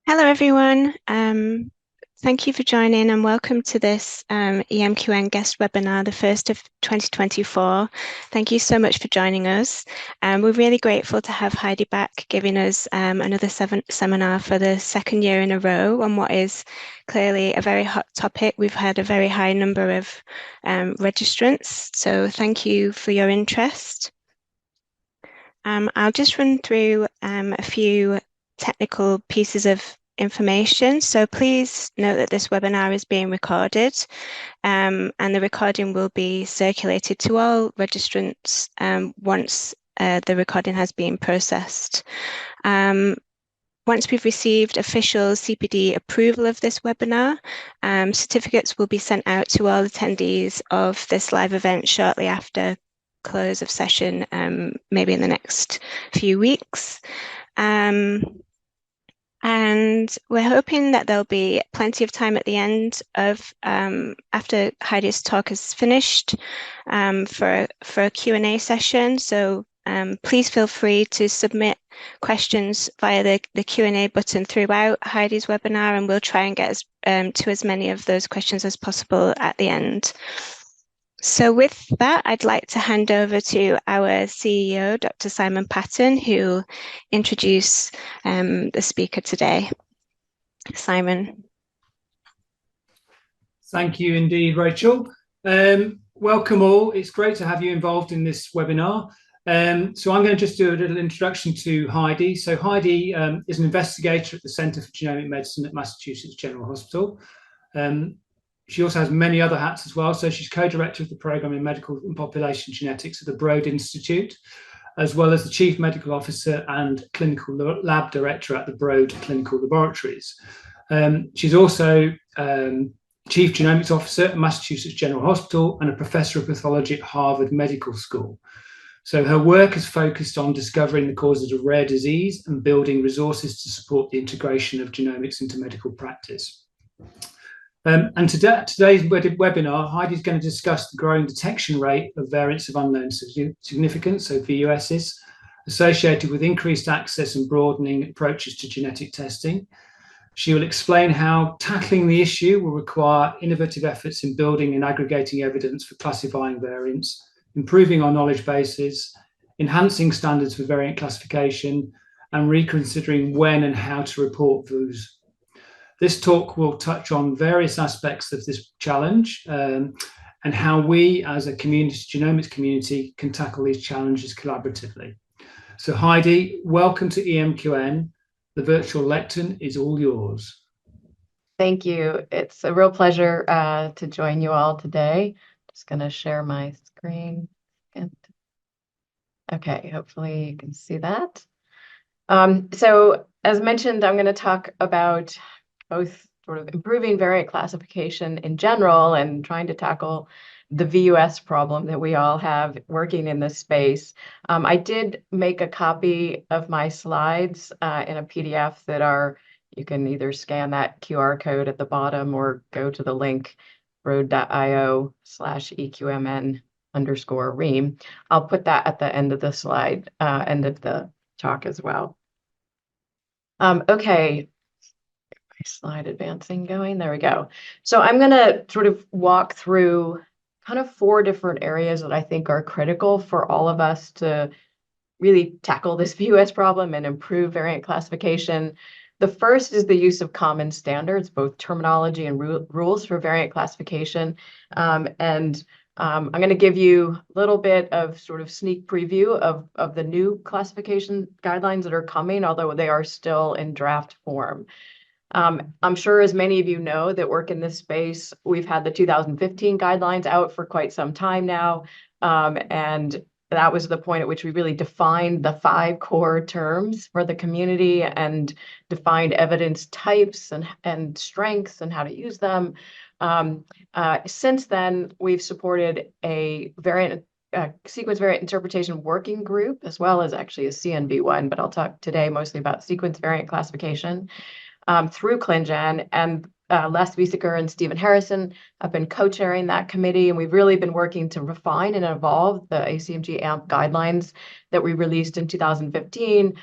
Hello, everyone. Thank you for joining and welcome to this EMQN guest webinar, the first of 2024. Thank you so much for joining us. We're really grateful to have Heidi back giving us another seminar for the second year in a row on what is clearly a very hot topic. We've had a very high number of registrants, so thank you for your interest. I'll just run through a few technical pieces of information. So please note that this webinar is being recorded, and the recording will be circulated to all registrants once the recording has been processed. Once we've received official CPD approval of this webinar, certificates will be sent out to all attendees of this live event shortly after close of session, maybe in the next few weeks. And we're hoping that there'll be plenty of time at the end of, after Heidi's talk is finished, for a Q&A session. So please feel free to submit questions via the Q&A button throughout Heidi's webinar, and we'll try and get to as many of those questions as possible at the end. So with that, I'd like to hand over to our CEO, Dr. Simon Patton, who will introduce the speaker today. Simon. Thank you indeed, Rachel. Welcome all. It's great to have you involved in this webinar. So I'm going to just do a little introduction to Heidi. So Heidi is an investigator at the Centre for Genomic Medicine at Massachusetts General Hospital. She also has many other hats as well. So she's co-director of the program in medical and population genetics at the Broad Institute, as well as the chief medical officer and clinical lab director at the Broad Clinical Laboratories. She's also chief genomics officer at Massachusetts General Hospital and a professor of pathology at Harvard Medical School. So her work is focused on discovering the causes of rare disease and building resources to support the integration of genomics into medical practice. And today's webinar, Heidi's going to discuss the growing detection rate of variants of unknown significance, so VUSs, associated with increased access and broadening approaches to genetic testing. She will explain how tackling the issue will require innovative efforts in building and aggregating evidence for classifying variants, improving our knowledge bases, enhancing standards for variant classification, and reconsidering when and how to report VUS. This talk will touch on various aspects of this challenge and how we as a genomics community can tackle these challenges collaboratively. So Heidi, welcome to EMQN. The virtual lectern is all yours. Thank you. It's a real pleasure to join you all today. Just going to share my screen. Okay, hopefully you can see that. So as mentioned, I'm going to talk about both sort of improving variant classification in general and trying to tackle the VUS problem that we all have working in this space. I did make a copy of my slides in a PDF that you can either scan that QR code at the bottom or go to the link broad.io/EQMN_Rehm. I'll put that at the end of the slide, end of the talk as well. Okay. My slide advancing going. There we go. So I'm going to sort of walk through kind of 4 different areas that I think are critical for all of us to really tackle this VUS problem and improve variant classification. The first is the use of common standards, both terminology and rules for variant classification. And I'm going to give you a little bit of sort of sneak preview of the new classification guidelines that are coming, although they are still in draft form. I'm sure as many of you know that work in this space, we've had the 2015 guidelines out for quite some time now. And that was the point at which we really defined the 5 core terms for the community and defined evidence types and strengths and how to use them. Since then, we've supported a sequence variant interpretation working group, as well as actually a CNV1, but I'll talk today mostly about sequence variant classification. Through ClinGen, and Les Wieseker and Stephen Harrison have been co-chairing that committee, and we've really been working to refine and evolve the ACMG AMP guidelines that we released in 2015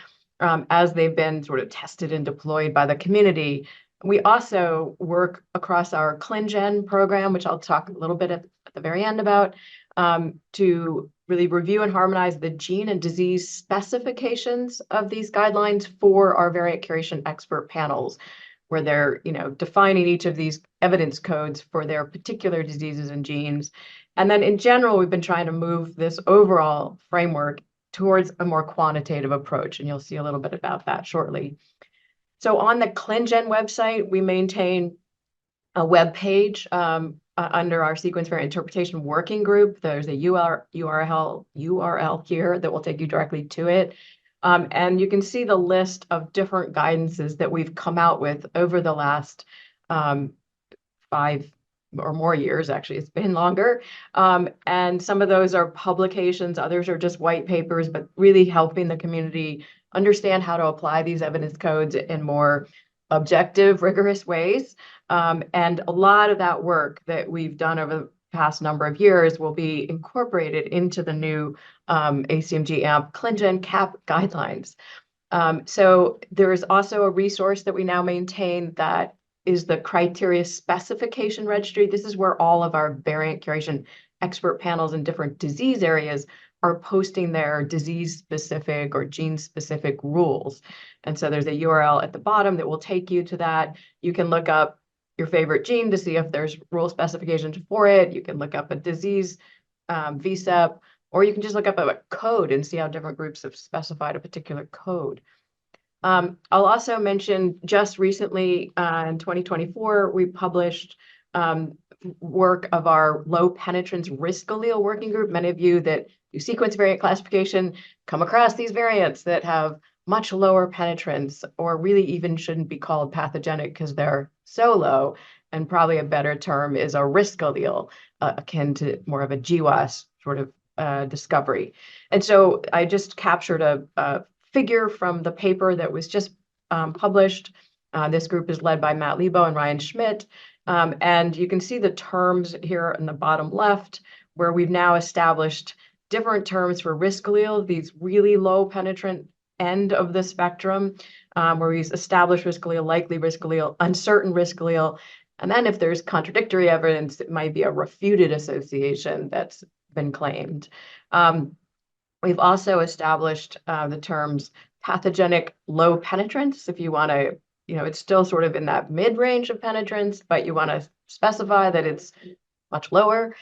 as they've been sort of tested and deployed by the community. We also work across our ClinGen program, which I'll talk a little bit at the very end about, to really review and harmonize the gene and disease specifications of these guidelines for our variant curation expert panels, where they're, defining each of these evidence codes for their particular diseases and genes. And then in general, we've been trying to move this overall framework towards a more quantitative approach, and you'll see a little bit about that shortly. So on the ClinGen website, we maintain a web page under our sequence variant interpretation working group. There's a URL here that will take you directly to it. And you can see the list of different guidances that we've come out with over the last 5 or more years. Actually, it's been longer. And some of those are publications, others are just white papers, but really helping the community understand how to apply these evidence codes in more objective, rigorous ways. And a lot of that work that we've done over the past number of years will be incorporated into the new ACMG AMP ClinGen CAP guidelines. So there is also a resource that we now maintain that is the criteria specification registry. This is where all of our variant curation expert panels in different disease areas are posting their disease-specific or gene-specific rules. And so there's a URL at the bottom that will take you to that. You can look up your favorite gene to see if there's rule specifications for it. You can look up a disease VSEP, or you can just look up a code and see how different groups have specified a particular code. I'll also mention just recently in 2024, we published work of our low penetrance risk allele working group. Many of you that do sequence variant classification come across these variants that have much lower penetrance, or really even shouldn't be called pathogenic because they're so low. And probably a better term is a risk allele, akin to more of a GWAS sort of discovery. And so I just captured a figure from the paper that was just published. This group is led by Matt Lebo and Ryan Schmidt. And you can see the terms here in the bottom left, where we've now established different terms for risk allele, these really low penetrant end of the spectrum, where we establish risk allele, likely risk allele, uncertain risk allele. And then if there's contradictory evidence, it might be a refuted association that's been claimed. We've also established the terms pathogenic low penetrance. If you want to, it's still sort of in that mid-range of penetrance, but you want to specify that it's much lower,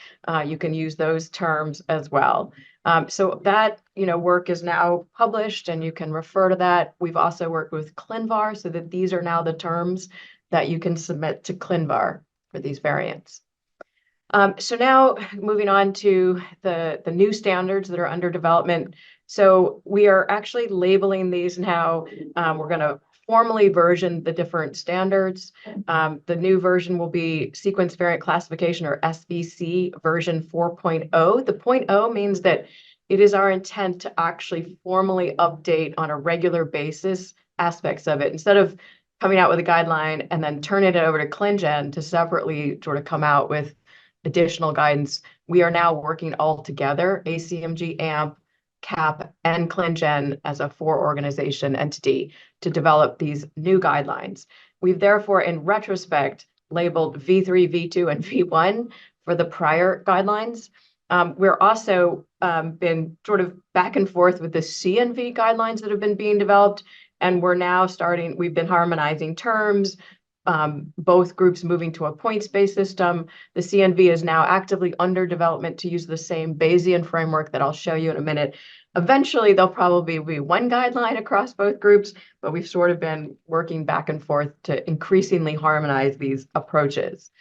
you can use those terms as well. So that, work is now published and you can refer to that. We've also worked with ClinVar so that these are now the terms that you can submit to ClinVar for these variants. So now moving on to the new standards that are under development. So we are actually labeling these now. We're going to formally version the different standards. The new version will be Sequence Variant Classification, or SVC version 4.0. The 0.0 means that it is our intent to actually formally update on a regular basis aspects of it. Instead of coming out with a guideline and then turning it over to ClinGen to separately sort of come out with additional guidance, we are now working all together, ACMG, AMP, CAP, and ClinGen as a 4-organization entity to develop these new guidelines. We've therefore, in retrospect, labeled V3, V2, and V1 for the prior guidelines. We're also been sort of back and forth with the C and V guidelines that have been being developed, and we're now we've been harmonizing terms, both groups moving to a points-based system. The CNV is now actively under development to use the same Bayesian framework that I'll show you in a minute. Eventually, there'll probably be one guideline across both groups, but we've sort of been working back and forth to increasingly harmonize these approaches.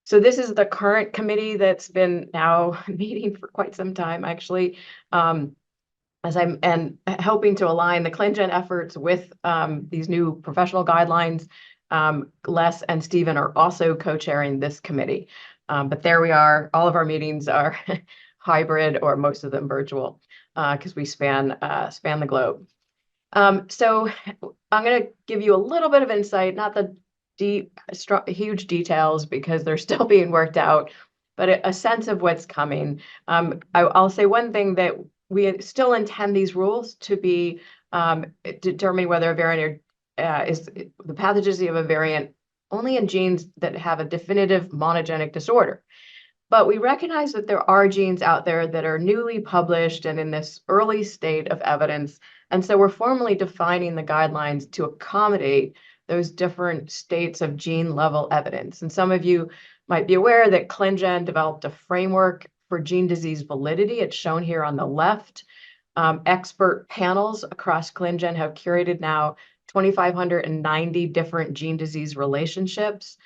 So this is the current committee that's been now meeting for quite some time, actually, as I'm helping to align the ClinGen efforts with these new professional guidelines. Les and Stephen are also co-chairing this committee. But there we are. All of our meetings are hybrid, or most of them virtual, because we span the globe. So I'm going to give you a little bit of insight, not the deep, huge details, because they're still being worked out, but a sense of what's coming. I'll say one thing, that we still intend these rules to be determining whether a variant is the pathogenicity of a variant only in genes that have a definitive monogenic disorder. But we recognize that there are genes out there that are newly published and in this early state of evidence. And so we're formally defining the guidelines to accommodate those different states of gene level evidence. And some of you might be aware that ClinGen developed a framework for gene disease validity. It's shown here on the left. Expert panels across ClinGen have curated now 2,590 different gene disease relationships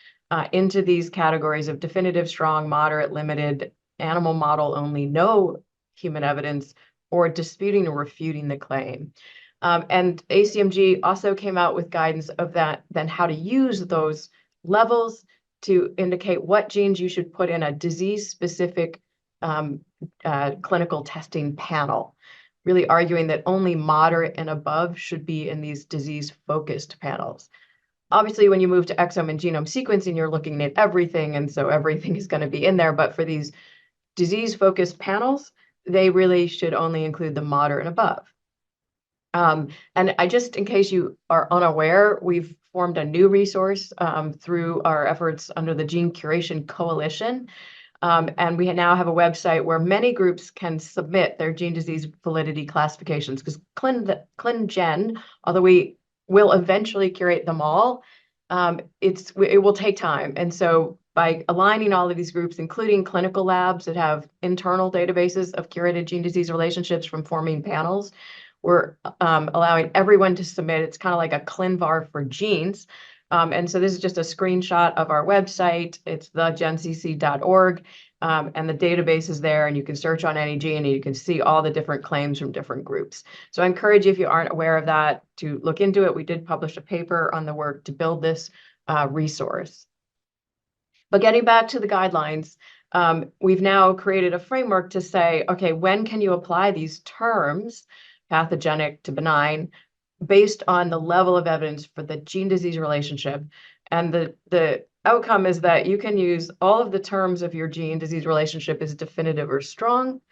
into these categories of definitive, strong, moderate, limited, animal model only, no human evidence, or disputing or refuting the claim. And ACMG also came out with guidance of that, then how to use those levels to indicate what genes you should put in a disease-specific clinical testing panel, really arguing that only moderate and above should be in these disease-focused panels. Obviously, when you move to exome and genome sequencing, you're looking at everything, and so everything is going to be in there. But for these disease-focused panels, they really should only include the moderate and above. And I just, in case you are unaware, we've formed a new resource through our efforts under the Gene Curation Coalition. And we now have a website where many groups can submit their gene disease validity classifications, because ClinGen, although we will eventually curate them all, it will take time. And so by aligning all of these groups, including clinical labs that have internal databases of curated gene disease relationships from forming panels, we're allowing everyone to submit. It's kind of like a ClinVar for genes. And so this is just a screenshot of our website. It's thegencc.org, and the database is there, and you can search on any gene, and you can see all the different claims from different groups. So I encourage you, if you aren't aware of that, to look into it. We did publish a paper on the work to build this resource. But getting back to the guidelines, we've now created a framework to say, okay, when can you apply these terms, pathogenic to benign, based on the level of evidence for the gene disease relationship. And the outcome is that you can use all of the terms of your gene disease relationship as definitive or strong.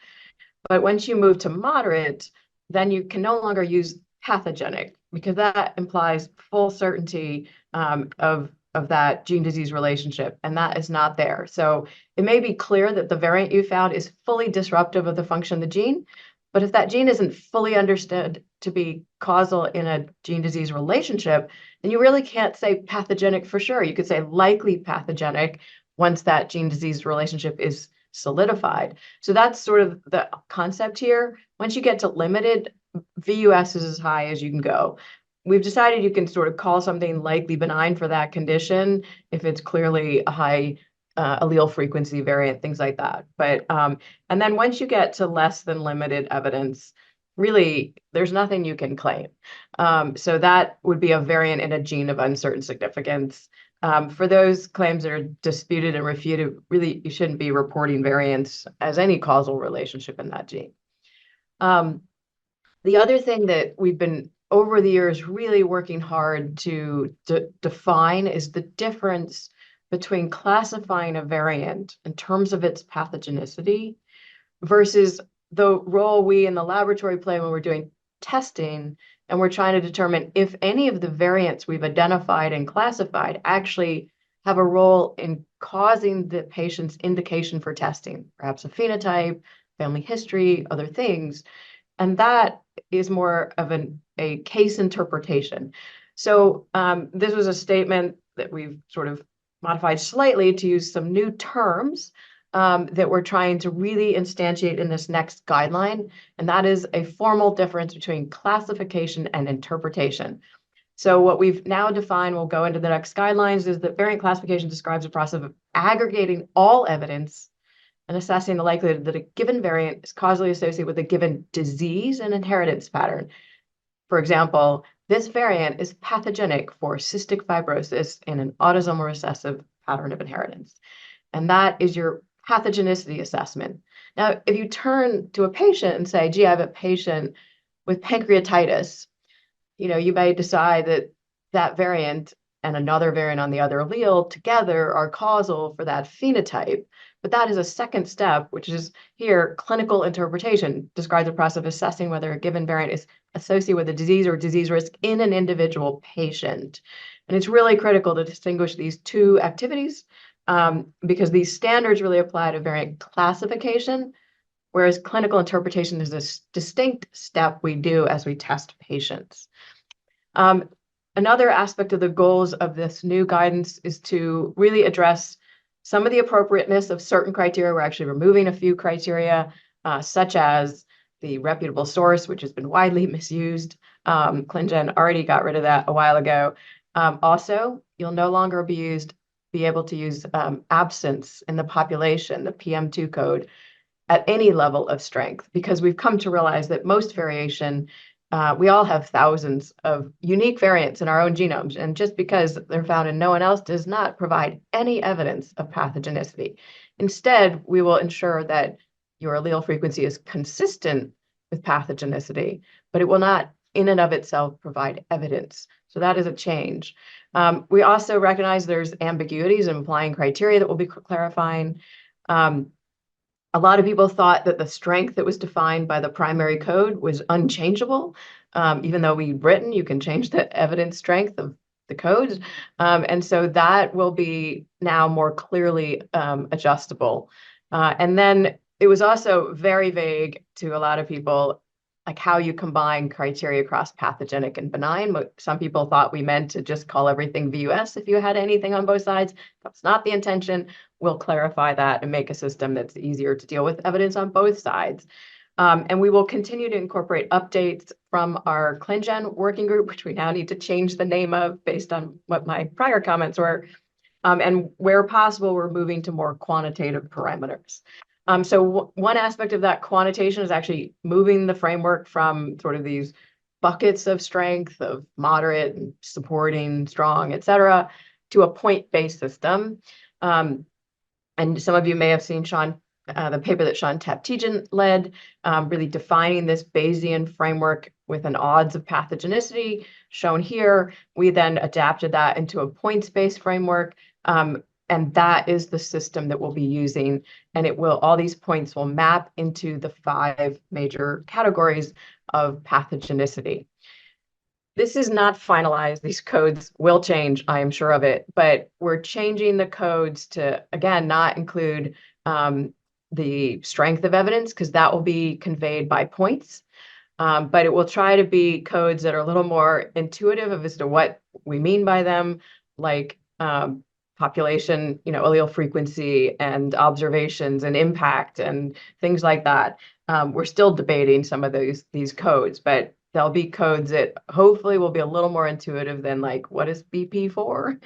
But once you move to moderate, then you can no longer use pathogenic, because that implies full certainty of that gene disease relationship, and that is not there. So it may be clear that the variant you found is fully disruptive of the function of the gene, but if that gene isn't fully understood to be causal in a gene disease relationship, then you really can't say pathogenic for sure. You could say likely pathogenic once that gene disease relationship is solidified. So that's sort of the concept here. Once you get to limited, VUS is as high as you can go. We've decided you can sort of call something likely benign for that condition if it's clearly a high allele frequency variant, things like that. But and then once you get to less than limited evidence, really, there's nothing you can claim. So that would be a variant in a gene of uncertain significance. For those claims that are disputed and refuted, really, you shouldn't be reporting variants as any causal relationship in that gene. The other thing that we've been over the years really working hard to define is the difference between classifying a variant in terms of its pathogenicity versus the role we in the laboratory play when we're doing testing and we're trying to determine if any of the variants we've identified and classified actually have a role in causing the patient's indication for testing, perhaps a phenotype, family history, other things. And that is more of a case interpretation. So this was a statement that we've sort of modified slightly to use some new terms that we're trying to really instantiate in this next guideline, and that is a formal difference between classification and interpretation. So what we've now defined, we'll go into the next guidelines, is that variant classification describes a process of aggregating all evidence and assessing the likelihood that a given variant is causally associated with a given disease and inheritance pattern. For example, this variant is pathogenic for cystic fibrosis in an autosomal recessive pattern of inheritance. And that is your pathogenicity assessment. Now, if you turn to a patient and say, gee, I have a patient with pancreatitis, you may decide that that variant and another variant on the other allele together are causal for that phenotype. But that is a second step, which is here, clinical interpretation, describes the process of assessing whether a given variant is associated with a disease or disease risk in an individual patient. And it's really critical to distinguish these two activities because these standards really apply to variant classification, whereas clinical interpretation is a distinct step we do as we test patients. Another aspect of the goals of this new guidance is to really address some of the appropriateness of certain criteria. We're actually removing a few criteria, such as the reputable source, which has been widely misused. ClinGen already got rid of that a while ago. Also, you'll no longer be able to use absence in the population, the PM2 code, at any level of strength, because we've come to realize that most variation, we all have thousands of unique variants in our own genomes, and just because they're found in no one else does not provide any evidence of pathogenicity. Instead, we will ensure that your allele frequency is consistent with pathogenicity, but it will not in and of itself provide evidence. So that is a change. We also recognize there's ambiguities in applying criteria that we'll be clarifying. A lot of people thought that the strength that was defined by the primary code was unchangeable, even though we'd written you can change the evidence strength of the codes. And so that will be now more clearly adjustable. And then it was also very vague to a lot of people, like how you combine criteria across pathogenic and benign. Some people thought we meant to just call everything VUS if you had anything on both sides. That's not the intention. We'll clarify that and make a system that's easier to deal with evidence on both sides. And we will continue to incorporate updates from our ClinGen working group, which we now need to change the name of based on what my prior comments were. And where possible, we're moving to more quantitative parameters. So one aspect of that quantitation is actually moving the framework from sort of these buckets of strength of moderate, and supporting, strong, et cetera, to a point-based system. And some of you may have seen the paper that Sean Taptijan led, really defining this Bayesian framework with an odds of pathogenicity shown here. We then adapted that into a points-based framework. And that is the system that we'll be using. And all these points will map into the 5 major categories of pathogenicity. This is not finalized. These codes will change, I am sure of it, but we're changing the codes to, again, not include the strength of evidence, because that will be conveyed by points. But it will try to be codes that are a little more intuitive as to what we mean by them, like population, allele frequency and observations and impact and things like that. We're still debating some of these codes, but there'll be codes that hopefully will be a little more intuitive than like, what is BP4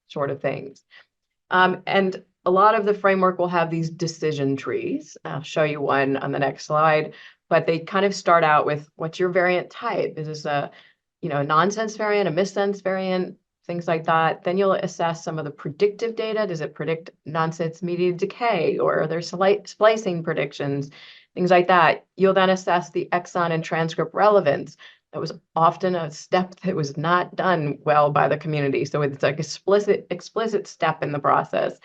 sort of things. And a lot of the framework will have these decision trees. I'll show you one on the next slide, but they kind of start out with, what's your variant type? Is this a nonsense variant, a missense variant? Things like that. Then you'll assess some of the predictive data. Does it predict nonsense-mediated decay, or are there splicing predictions? Things like that. You'll then assess the exon and transcript relevance. That was often a step that was not done well by the community. So it's like explicit step in the process.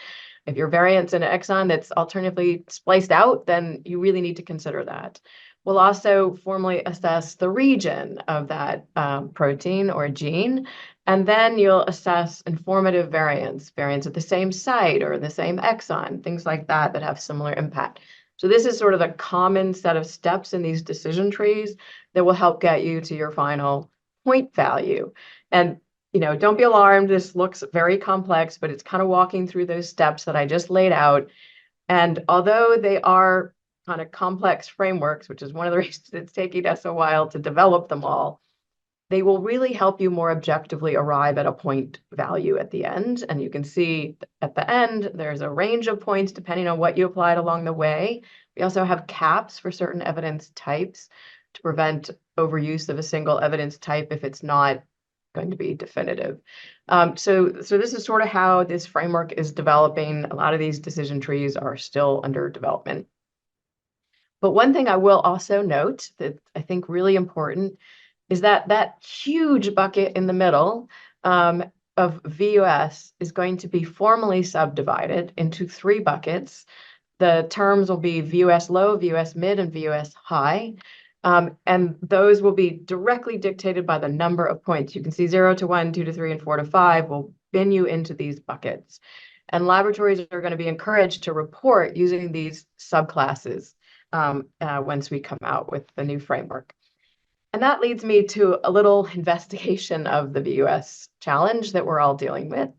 If your variant's in an exon that's alternatively spliced out, then you really need to consider that. We'll also formally assess the region of that protein or gene. And then you'll assess informative variants at the same site or the same exon, things like that have similar impact. So this is sort of a common set of steps in these decision trees that will help get you to your final point value. And, don't be alarmed. This looks very complex, but it's kind of walking through those steps that I just laid out. And although they are kind of complex frameworks, which is one of the reasons it's taking us a while to develop them all, they will really help you more objectively arrive at a point value at the end. And you can see at the end, there's a range of points depending on what you applied along the way. We also have caps for certain evidence types to prevent overuse of a single evidence type if it's not going to be definitive. So this is sort of how this framework is developing. A lot of these decision trees are still under development. But one thing I will also note that I think really important is that huge bucket in the middle of VUS is going to be formally subdivided into 3 buckets. The terms will be VUS low, VUS mid, and VUS high. And those will be directly dictated by the number of points. You can see 0 to 1, 2 to 3, and 4 to 5 will bin you into these buckets. And laboratories are going to be encouraged to report using these subclasses once we come out with the new framework. And that leads me to a little investigation of the VUS challenge that we're all dealing with.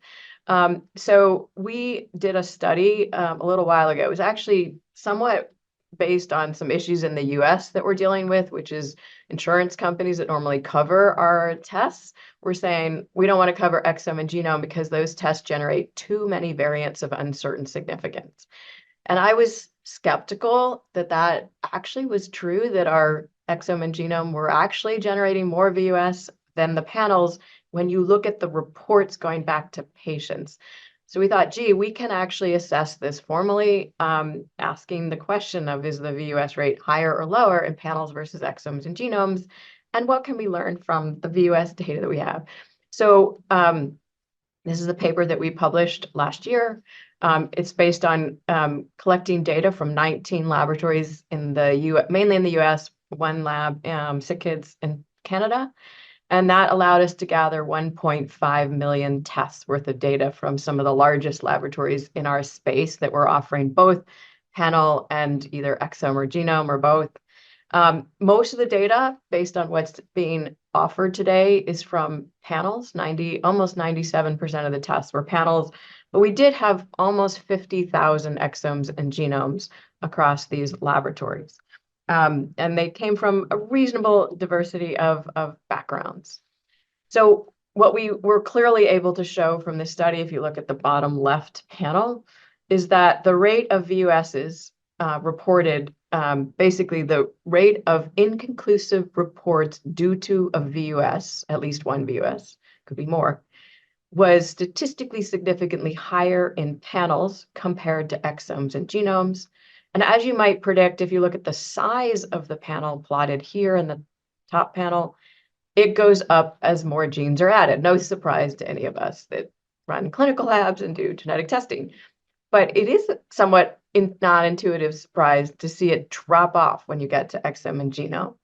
So we did a study a little while ago. It was actually somewhat based on some issues in the US that we're dealing with, which is insurance companies that normally cover our tests. We're saying we don't want to cover exome and genome because those tests generate too many variants of uncertain significance. And I was skeptical that that actually was true, that our exome and genome were actually generating more VUS than the panels when you look at the reports going back to patients. So we thought, gee, we can actually assess this formally, asking the question of, is the VUS rate higher or lower in panels versus exomes and genomes? And what can we learn from the VUS data that we have? So this is a paper that we published last year. It's based on collecting data from 19 laboratories in the US, mainly in the US, one lab, SickKids in Canada. And that allowed us to gather 1.5 million tests worth of data from some of the largest laboratories in our space that were offering both panel and either exome or genome or both. Most of the data, based on what's being offered today, is from panels. Almost 97% of the tests were panels, but we did have almost 50,000 exomes and genomes across these laboratories. And they came from a reasonable diversity of backgrounds. So what we were clearly able to show from this study, if you look at the bottom left panel, is that the rate of VUSs reported, basically the rate of inconclusive reports due to a VUS, at least one VUS, could be more, was statistically significantly higher in panels compared to exomes and genomes. And as you might predict, if you look at the size of the panel plotted here in the top panel, it goes up as more genes are added. No surprise to any of us that run clinical labs and do genetic testing. But it is somewhat non-intuitive surprise to see it drop off when you get to exome and genome.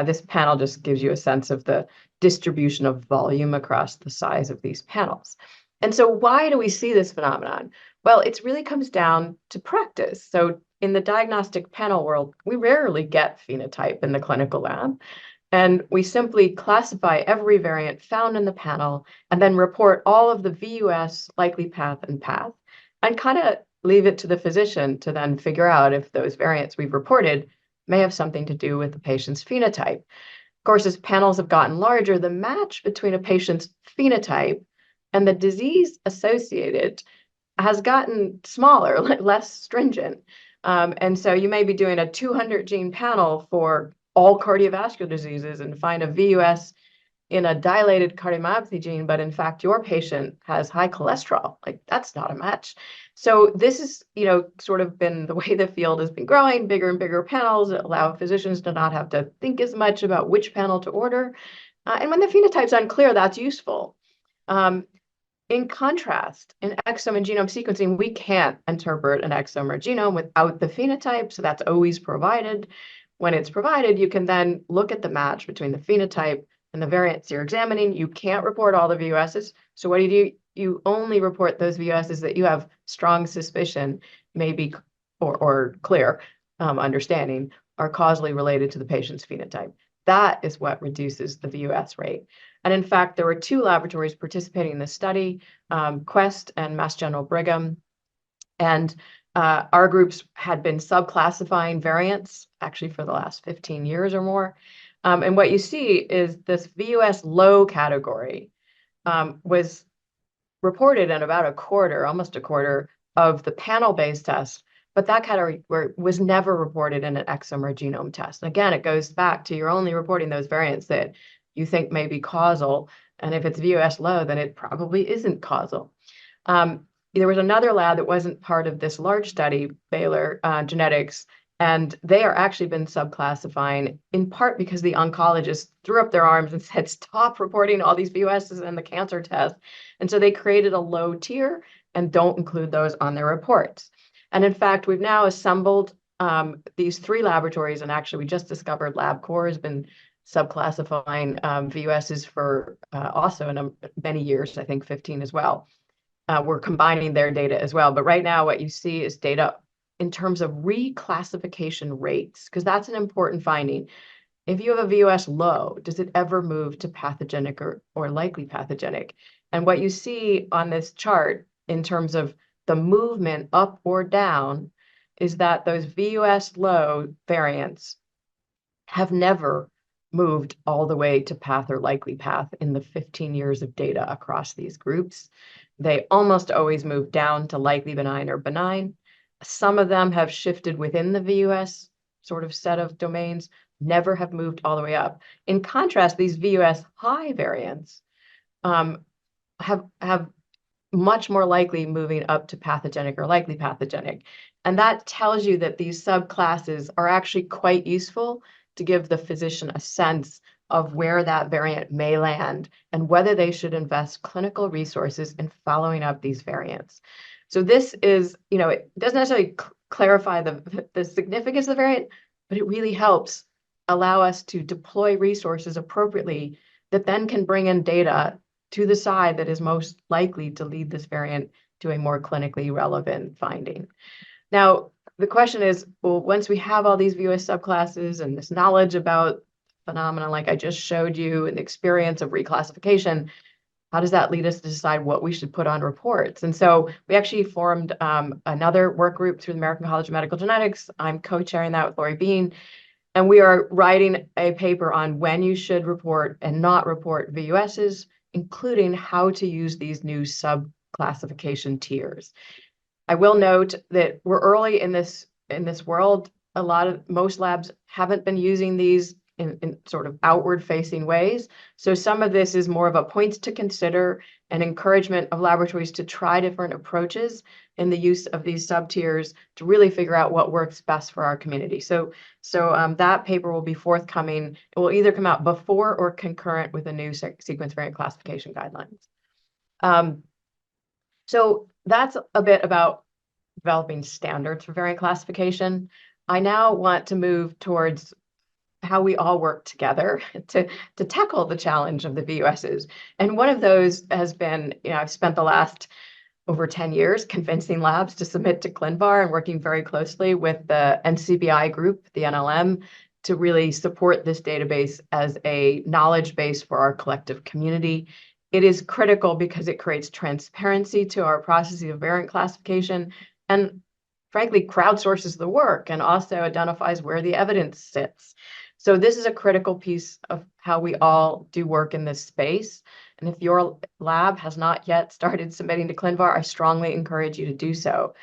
This panel just gives you a sense of the distribution of volume across the size of these panels. And so why do we see this phenomenon? Well, it really comes down to practice. So in the diagnostic panel world, we rarely get phenotype in the clinical lab. And we simply classify every variant found in the panel and then report all of the VUS, likely path, and kind of leave it to the physician to then figure out if those variants we've reported may have something to do with the patient's phenotype. Of course, as panels have gotten larger, the match between a patient's phenotype and the disease associated has gotten smaller, less stringent. And so you may be doing a 200 gene panel for all cardiovascular diseases and find a VUS in a dilated cardiomyopathy gene, but in fact, your patient has high cholesterol. Like, that's not a match. So this is, sort of been the way the field has been growing, bigger and bigger panels that allow physicians to not have to think as much about which panel to order. And when the phenotype's unclear, that's useful. In contrast, in exome and genome sequencing, we can't interpret an exome or genome without the phenotype, so that's always provided. When it's provided, you can then look at the match between the phenotype and the variants you're examining. You can't report all the VUSs, so what do? You only report those VUSs that you have strong suspicion, maybe, or clear understanding, are causally related to the patient's phenotype. That is what reduces the VUS rate. And in fact, there were 2 laboratories participating in this study, Quest and Mass General Brigham. And our groups had been subclassifying variants actually for the last 15 years or more. And what you see is this VUS low category was reported in about a quarter, almost a quarter, of the panel-based tests, but that category was never reported in an exome or genome test. And again, it goes back to you're only reporting those variants that you think may be causal, and if it's VUS low, then it probably isn't causal. There was another lab that wasn't part of this large study, Baylor Genetics, and they are actually been subclassifying in part because the oncologists threw up their arms and said, stop reporting all these VUSs in the cancer test. And so they created a low tier and don't include those on their reports. And in fact, we've now assembled these 3 laboratories, and actually we just discovered LabCorp has been subclassifying VUSs for also many years, I think 15 as well. We're combining their data as well. But right now, what you see is data in terms of reclassification rates, because that's an important finding. If you have a VUS low, does it ever move to pathogenic or likely pathogenic? And what you see on this chart in terms of the movement up or down is that those VUS low variants have never moved all the way to path or likely path in the 15 years of data across these groups. They almost always move down to likely benign or benign. Some of them have shifted within the VUS sort of set of domains, never have moved all the way up. In contrast, these VUS high variants have much more likely moving up to pathogenic or likely pathogenic. And that tells you that these subclasses are actually quite useful to give the physician a sense of where that variant may land and whether they should invest clinical resources in following up these variants. So this is, it doesn't necessarily clarify the significance of the variant, but it really helps allow us to deploy resources appropriately that then can bring in data to the side that is most likely to lead this variant to a more clinically relevant finding. Now, the question is, well, once we have all these VUS subclasses and this knowledge about phenomena like I just showed you and the experience of reclassification, how does that lead us to decide what we should put on reports? And so we actually formed another work group through the American College of Medical Genetics. I'm co-chairing that with Lori Bean. And we are writing a paper on when you should report and not report VUSs, including how to use these new sub-classification tiers. I will note that we're early in this world. Most labs haven't been using these in sort of outward-facing ways. So some of this is more of a points to consider and encouragement of laboratories to try different approaches in the use of these sub-tiers to really figure out what works best for our community. So that paper will be forthcoming. It will either come out before or concurrent with the new sequence variant classification guidelines. So that's a bit about developing standards for variant classification. I now want to move towards how we all work together to tackle the challenge of the VUSs. And one of those has been, I've spent the last over 10 years convincing labs to submit to ClinVar and working very closely with the NCBI group, the NLM, to really support this database as a knowledge base for our collective community. It is critical because it creates transparency to our processes of variant classification and frankly crowdsources the work and also identifies where the evidence sits. So this is a critical piece of how we all do work in this space. And if your lab has not yet started submitting to ClinVar, I strongly encourage you to do so.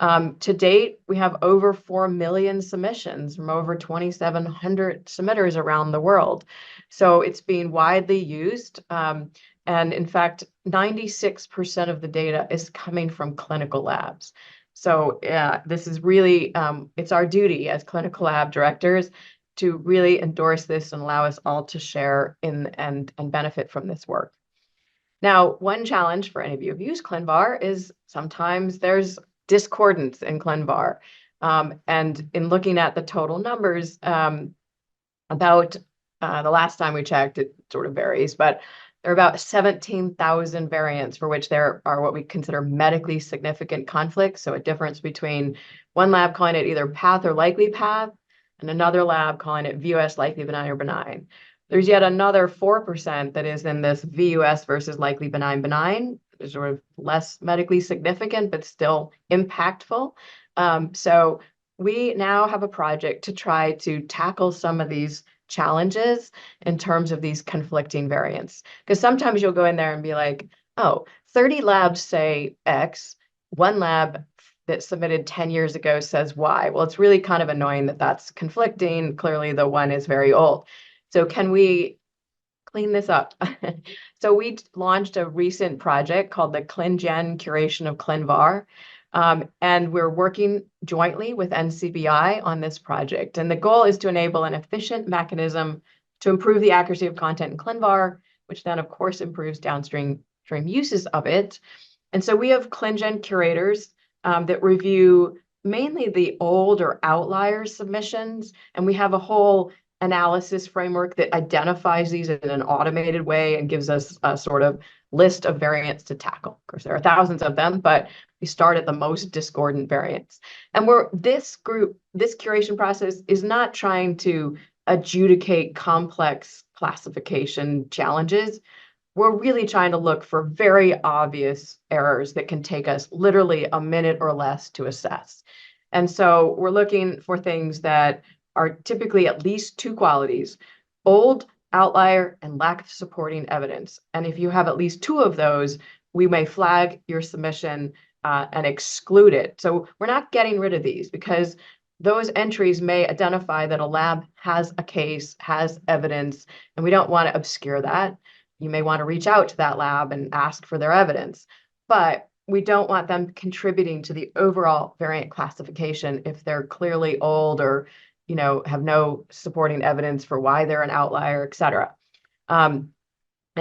To date, we have over 4 million submissions from over 2,700 submitters around the world. So it's being widely used. And in fact, 96% of the data is coming from clinical labs. So this is really, it's our duty as clinical lab directors to really endorse this and allow us all to share in and benefit from this work. Now, one challenge for any of you who've used ClinVar is sometimes there's discordance in ClinVar. And in looking at the total numbers, about the last time we checked, it sort of varies, but there are about 17,000 variants for which there are what we consider medically significant conflicts. So a difference between one lab calling it either path or likely path, and another lab calling it VUS likely benign or benign. There's yet another 4% that is in this VUS versus likely benign. It's sort of less medically significant, but still impactful. So we now have a project to try to tackle some of these challenges in terms of these conflicting variants. Because sometimes you'll go in there and be like, oh, 30 labs say X, one lab that submitted 10 years ago says Y. Well, it's really kind of annoying that that's conflicting. Clearly, the one is very old. So can we clean this up? So we launched a recent project called the ClinGen Curation of ClinVar. And we're working jointly with NCBI on this project. And the goal is to enable an efficient mechanism to improve the accuracy of content in ClinVar, which then, of course, improves downstream uses of it. And so we have ClinGen curators that review mainly the old or outlier submissions, and we have a whole analysis framework that identifies these in an automated way and gives us a sort of list of variants to tackle. Of course, there are thousands of them, but we start at the most discordant variants. And this curation process is not trying to adjudicate complex classification challenges. We're really trying to look for very obvious errors that can take us literally a minute or less to assess. And so we're looking for things that are typically at least two qualities: old, outlier, and lack of supporting evidence. And if you have at least two of those, we may flag your submission and exclude it. So we're not getting rid of these because those entries may identify that a lab has a case, has evidence, and we don't want to obscure that. You may want to reach out to that lab and ask for their evidence, but we don't want them contributing to the overall variant classification if they're clearly old or, have no supporting evidence for why they're an outlier, et cetera. And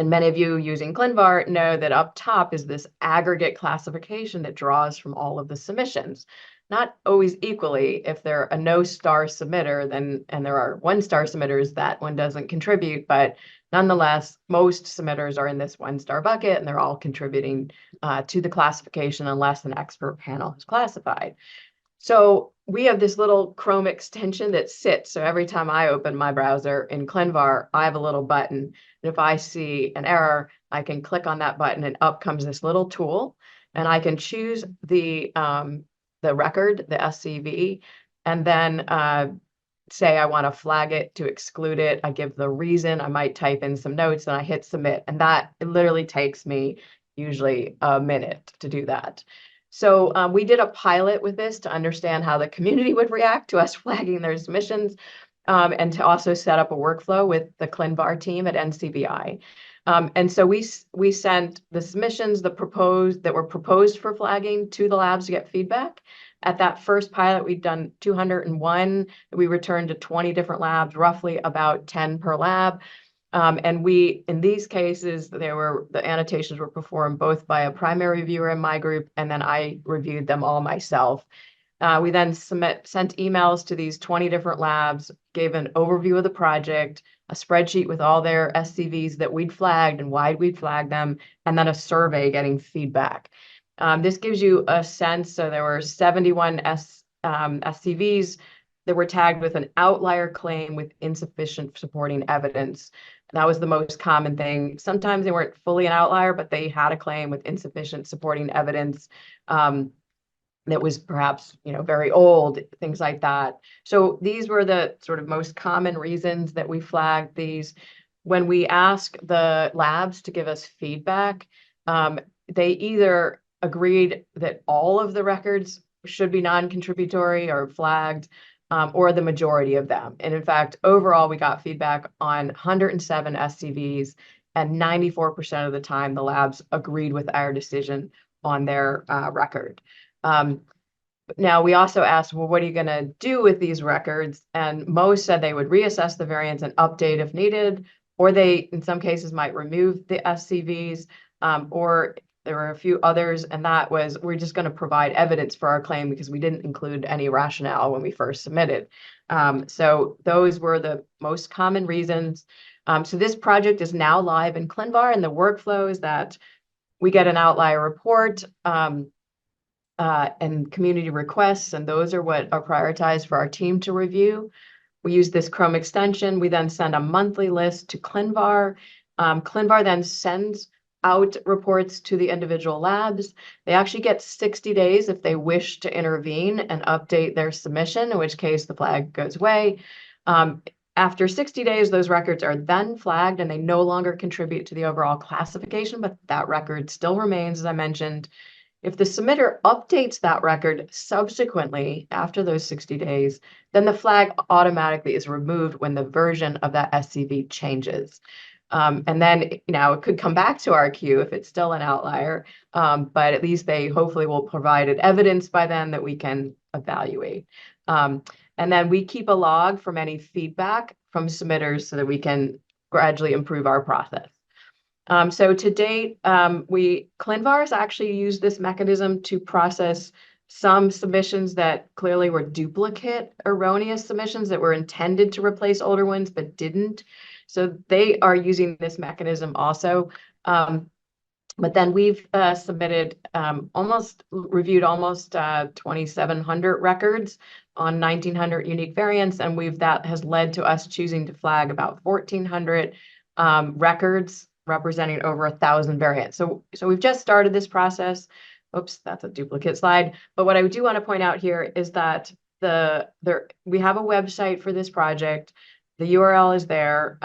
many of you using ClinVar know that up top is this aggregate classification that draws from all of the submissions. Not always equally. If they're a no-star submitter, and there are one-star submitters, that one doesn't contribute, but nonetheless, most submitters are in this one-star bucket, and they're all contributing to the classification unless an expert panel has classified. So we have this little Chrome extension that sits. So every time I open my browser in ClinVar, I have a little button. And if I see an error, I can click on that button and up comes this little tool. And I can choose the record, the SCV, and then say I want to flag it to exclude it. I give the reason. I might type in some notes and I hit submit. And it literally takes me usually a minute to do that. So we did a pilot with this to understand how the community would react to us flagging their submissions, and to also set up a workflow with the ClinVar team at NCBI. And so we sent the submissions that were proposed for flagging to the labs to get feedback. At that first pilot, we'd done 201. We returned to 20 different labs, roughly about 10 per lab. And in these cases, the annotations were performed both by a primary reviewer in my group, and then I reviewed them all myself. We then sent emails to these 20 different labs, gave an overview of the project, a spreadsheet with all their SCVs that we'd flagged and why we'd flagged them, and then a survey getting feedback. This gives you a sense. So there were 71 SCVs that were tagged with an outlier claim with insufficient supporting evidence. That was the most common thing. Sometimes they weren't fully an outlier, but they had a claim with insufficient supporting evidence that was perhaps, very old, things like that. So these were the sort of most common reasons that we flagged these. When we ask the labs to give us feedback, they either agreed that all of the records should be non-contributory or flagged, or the majority of them. And in fact, overall, we got feedback on 107 SCVs, and 94% of the time, the labs agreed with our decision on their record. Now, we also asked, well, what are you going to do with these records? And most said they would reassess the variants and update if needed, or they, in some cases, might remove the SCVs, or there were a few others, and that was, we're just going to provide evidence for our claim because we didn't include any rationale when we first submitted. So those were the most common reasons. So this project is now live in ClinVar, and the workflow is that we get an outlier report and community requests, and those are what are prioritized for our team to review. We use this Chrome extension. We then send a monthly list to ClinVar. ClinVar then sends out reports to the individual labs. They actually get 60 days if they wish to intervene and update their submission, in which case the flag goes away. After 60 days, those records are then flagged and they no longer contribute to the overall classification, but that record still remains, as I mentioned. If the submitter updates that record subsequently after those 60 days, then the flag automatically is removed when the version of that SCV changes. And then, it could come back to our queue if it's still an outlier, but at least they hopefully will provide evidence by then that we can evaluate. And then we keep a log from any feedback from submitters so that we can gradually improve our process. So to date, ClinVar has actually used this mechanism to process some submissions that clearly were duplicate erroneous submissions that were intended to replace older ones but didn't. So they are using this mechanism also. But then we've reviewed almost 2,700 records on 1,900 unique variants, and that has led to us choosing to flag about 1,400 records representing over 1,000 variants. So we've just started this process. Oops, that's a duplicate slide. But what I do want to point out here is that we have a website for this project. The URL is there.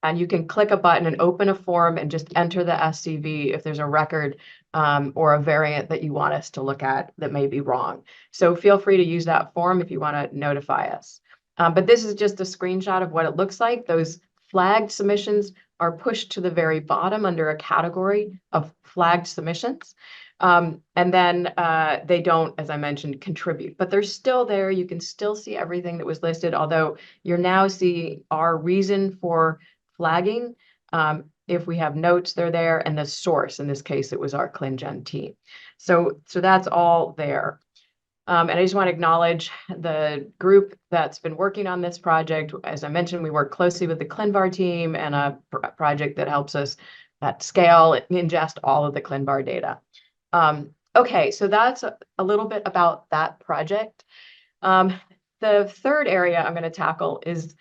And you can click a button and open a form and just enter the SCV if there's a record or a variant that you want us to look at that may be wrong. So feel free to use that form if you want to notify us. But this is just a screenshot of what it looks like. Those flagged submissions are pushed to the very bottom under a category of flagged submissions. And then they don't, as I mentioned, contribute, but they're still there. You can still see everything that was listed, although you're now seeing our reason for flagging. If we have notes, they're there, and the source, in this case, it was our ClinGen team. So that's all there. And I just want to acknowledge the group that's been working on this project. As I mentioned, we work closely with the ClinVar team and a project that helps us at scale ingest all of the ClinVar data. Okay, so that's a little bit about that project. The third area I'm going to tackle is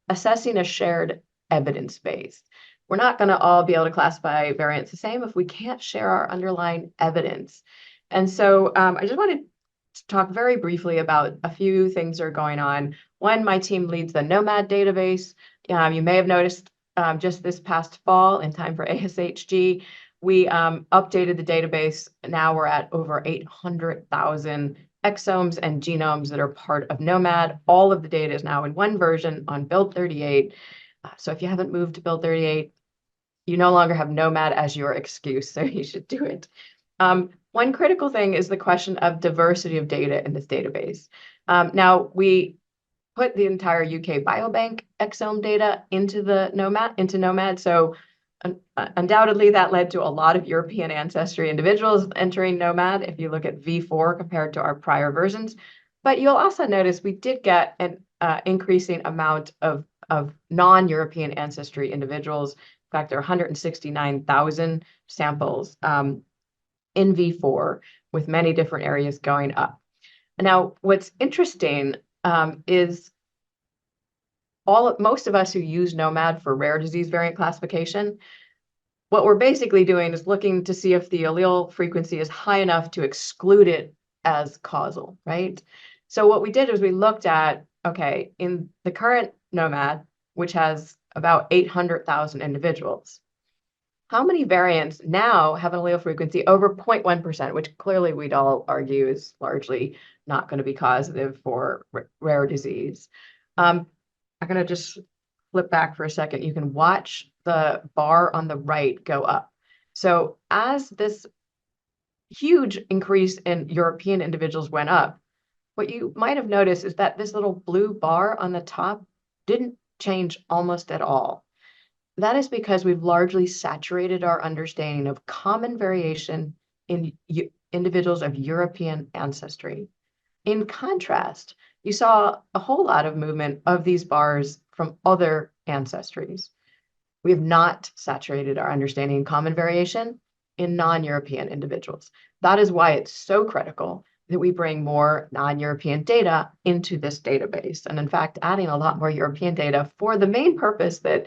assessing a shared evidence base. We're not going to all be able to classify variants the same if we can't share our underlying evidence. And so I just wanted to talk very briefly about a few things that are going on. One, my team leads the gnomAD database. You may have noticed just this past fall, in time for ASHG, we updated the database. Now we're at over 800,000 exomes and genomes that are part of gnomAD. All of the data is now in one version on build 38. So if you haven't moved to build 38, you no longer have gnomAD as your excuse, so you should do it. One critical thing is the question of diversity of data in this database. Now, we put the entire UK Biobank exome data into gnomAD, so undoubtedly that led to a lot of European ancestry individuals entering gnomAD if you look at V4 compared to our prior versions. But you'll also notice we did get an increasing amount of non-European ancestry individuals. In fact, there are 169,000 samples in V4 with many different areas going up. Now, what's interesting is most of us who use gnomAD for rare disease variant classification, what we're basically doing is looking to see if the allele frequency is high enough to exclude it as causal, right? So what we did is we looked at, okay, in the current gnomAD, which has about 800,000 individuals, how many variants now have an allele frequency over 0.1%, which clearly we'd all argue is largely not going to be causative for rare disease. I'm going to just flip back for a second. You can watch the bar on the right go up. So as this huge increase in European individuals went up, what you might have noticed is that this little blue bar on the top didn't change almost at all. That is because we've largely saturated our understanding of common variation in individuals of European ancestry. In contrast, you saw a whole lot of movement of these bars from other ancestries. We have not saturated our understanding in common variation in non-European individuals. That is why it's so critical that we bring more non-European data into this database. And in fact, adding a lot more European data for the main purpose that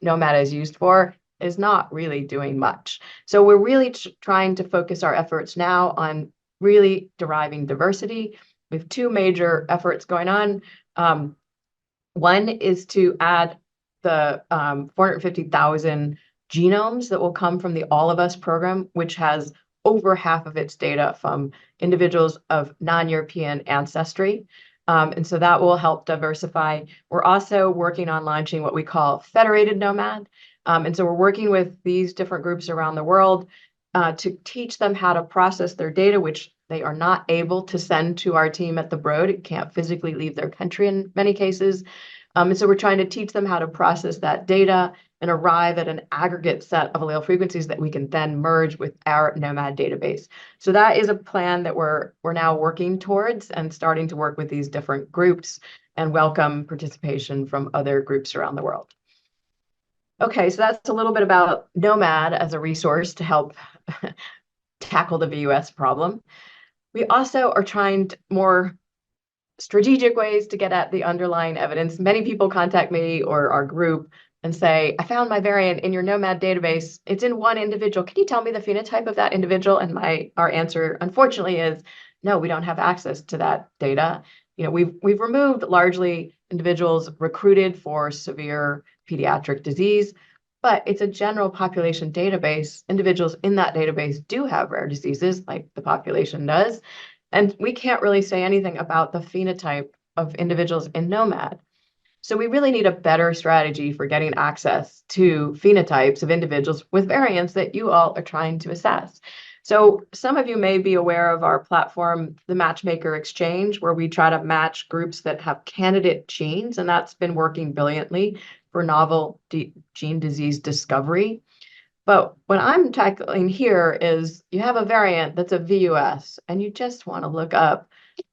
gnomAD is used for is not really doing much. So we're really trying to focus our efforts now on really deriving diversity. We have two major efforts going on. One is to add the 450,000 genomes that will come from the All of Us program, which has over half of its data from individuals of non-European ancestry. And so that will help diversify. We're also working on launching what we call federated gnomAD. And so we're working with these different groups around the world to teach them how to process their data, which they are not able to send to our team at the Broad. It can't physically leave their country in many cases. And so we're trying to teach them how to process that data and arrive at an aggregate set of allele frequencies that we can then merge with our gnomAD database. So that is a plan that we're now working towards, and starting to work with these different groups and welcome participation from other groups around the world. Okay, so that's a little bit about gnomAD as a resource to help tackle the VUS problem. We also are trying more strategic ways to get at the underlying evidence. Many people contact me or our group and say, I found my variant in your gnomAD database. It's in one individual. Can you tell me the phenotype of that individual? And our answer, unfortunately, is no, we don't have access to that data. We've removed largely individuals recruited for severe pediatric disease, but it's a general population database. Individuals in that database do have rare diseases, like the population does. And we can't really say anything about the phenotype of individuals in gnomAD. So we really need a better strategy for getting access to phenotypes of individuals with variants that you all are trying to assess. So some of you may be aware of our platform, the Matchmaker Exchange, where we try to match groups that have candidate genes, and that's been working brilliantly for novel gene disease discovery. But what I'm tackling here is you have a variant that's a VUS, and you just want to look up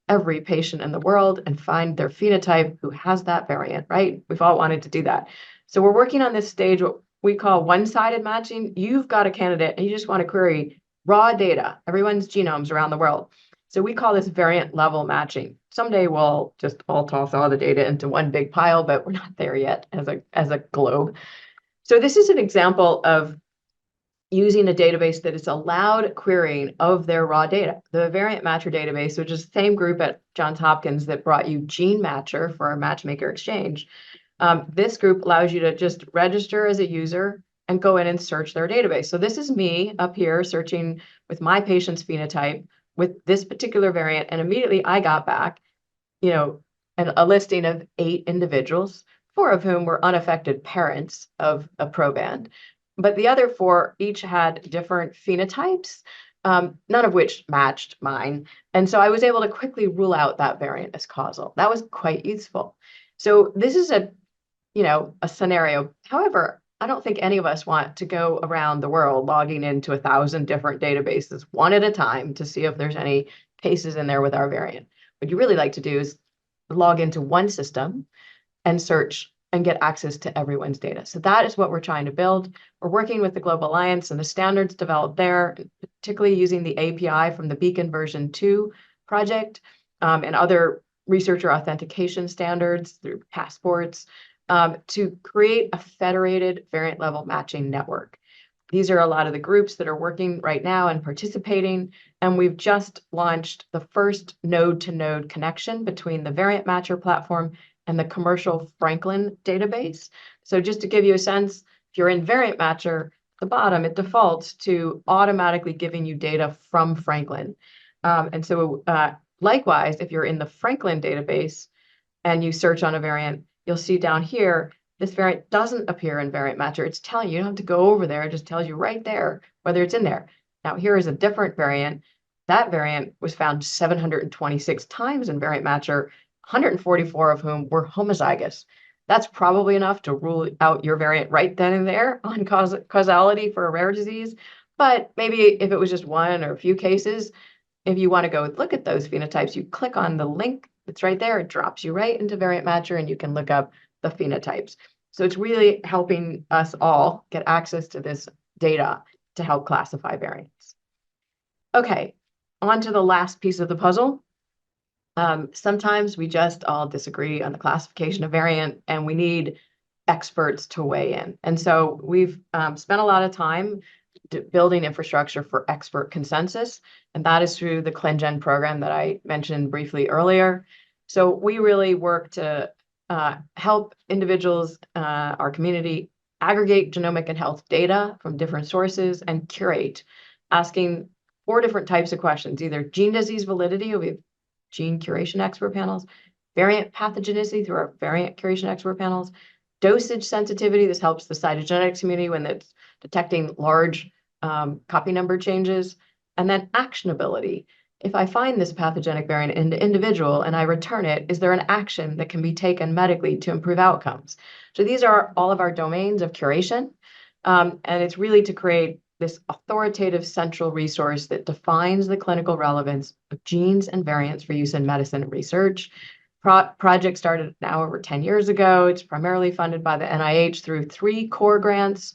every patient in the world and find their phenotype who has that variant, right? We've all wanted to do that. So we're working on this stage, what we call one-sided matching. You've got a candidate and you just want to query raw data, everyone's genomes around the world. So we call this variant level matching. Someday we'll just all toss all the data into one big pile, but we're not there yet as a globe. So this is an example of using a database that is allowed querying of their raw data. The Variant Matcher database, which is the same group at Johns Hopkins that brought you Gene Matcher for our Matchmaker Exchange. This group allows you to just register as a user and go in and search their database. So this is me up here searching with my patient's phenotype with this particular variant, and immediately I got back, a listing of 8 individuals, 4 of whom were unaffected parents of a proband. But the other 4 each had different phenotypes, none of which matched mine. And so I was able to quickly rule out that variant as causal. That was quite useful. So this is a scenario. However, I don't think any of us want to go around the world logging into 1,000 different databases one at a time to see if there's any cases in there with our variant. What you really like to do is log into one system and search and get access to everyone's data. So that is what we're trying to build. We're working with the Global Alliance and the standards developed there, particularly using the API from the Beacon version 2 project and other researcher authentication standards through passports to create a federated variant level matching network. These are a lot of the groups that are working right now and participating, and we've just launched the first node-to-node connection between the Variant Matcher platform and the commercial Franklin database. So just to give you a sense, if you're in Variant Matcher, at the bottom, it defaults to automatically giving you data from Franklin. And so likewise, if you're in the Franklin database and you search on a variant, you'll see down here, this variant doesn't appear in Variant Matcher. It's telling you, you don't have to go over there. It just tells you right there whether it's in there. Now, here is a different variant. That variant was found 726 times in Variant Matcher, 144 of whom were homozygous. That's probably enough to rule out your variant right then and there on causality for a rare disease. But maybe if it was just one or a few cases, if you want to go look at those phenotypes, you click on the link that's right there. It drops you right into Variant Matcher, and you can look up the phenotypes. So it's really helping us all get access to this data to help classify variants. Okay, on to the last piece of the puzzle. Sometimes we just all disagree on the classification of variant, and we need experts to weigh in. And so we've spent a lot of time building infrastructure for expert consensus, and that is through the ClinGen program that I mentioned briefly earlier. So we really work to help individuals, our community, aggregate genomic and health data from different sources and curate, asking 4 different types of questions, either gene disease validity, we have gene curation expert panels, variant pathogenicity through our variant curation expert panels, dosage sensitivity, this helps the cytogenetics community when it's detecting large copy number changes, and then actionability. if I find this pathogenic variant in the individual and I return it, is there an action that can be taken medically to improve outcomes? So these are all of our domains of curation. And it's really to create this authoritative central resource that defines the clinical relevance of genes and variants for use in medicine and research. Project started now over 10 years ago. It's primarily funded by the NIH through 3 core grants.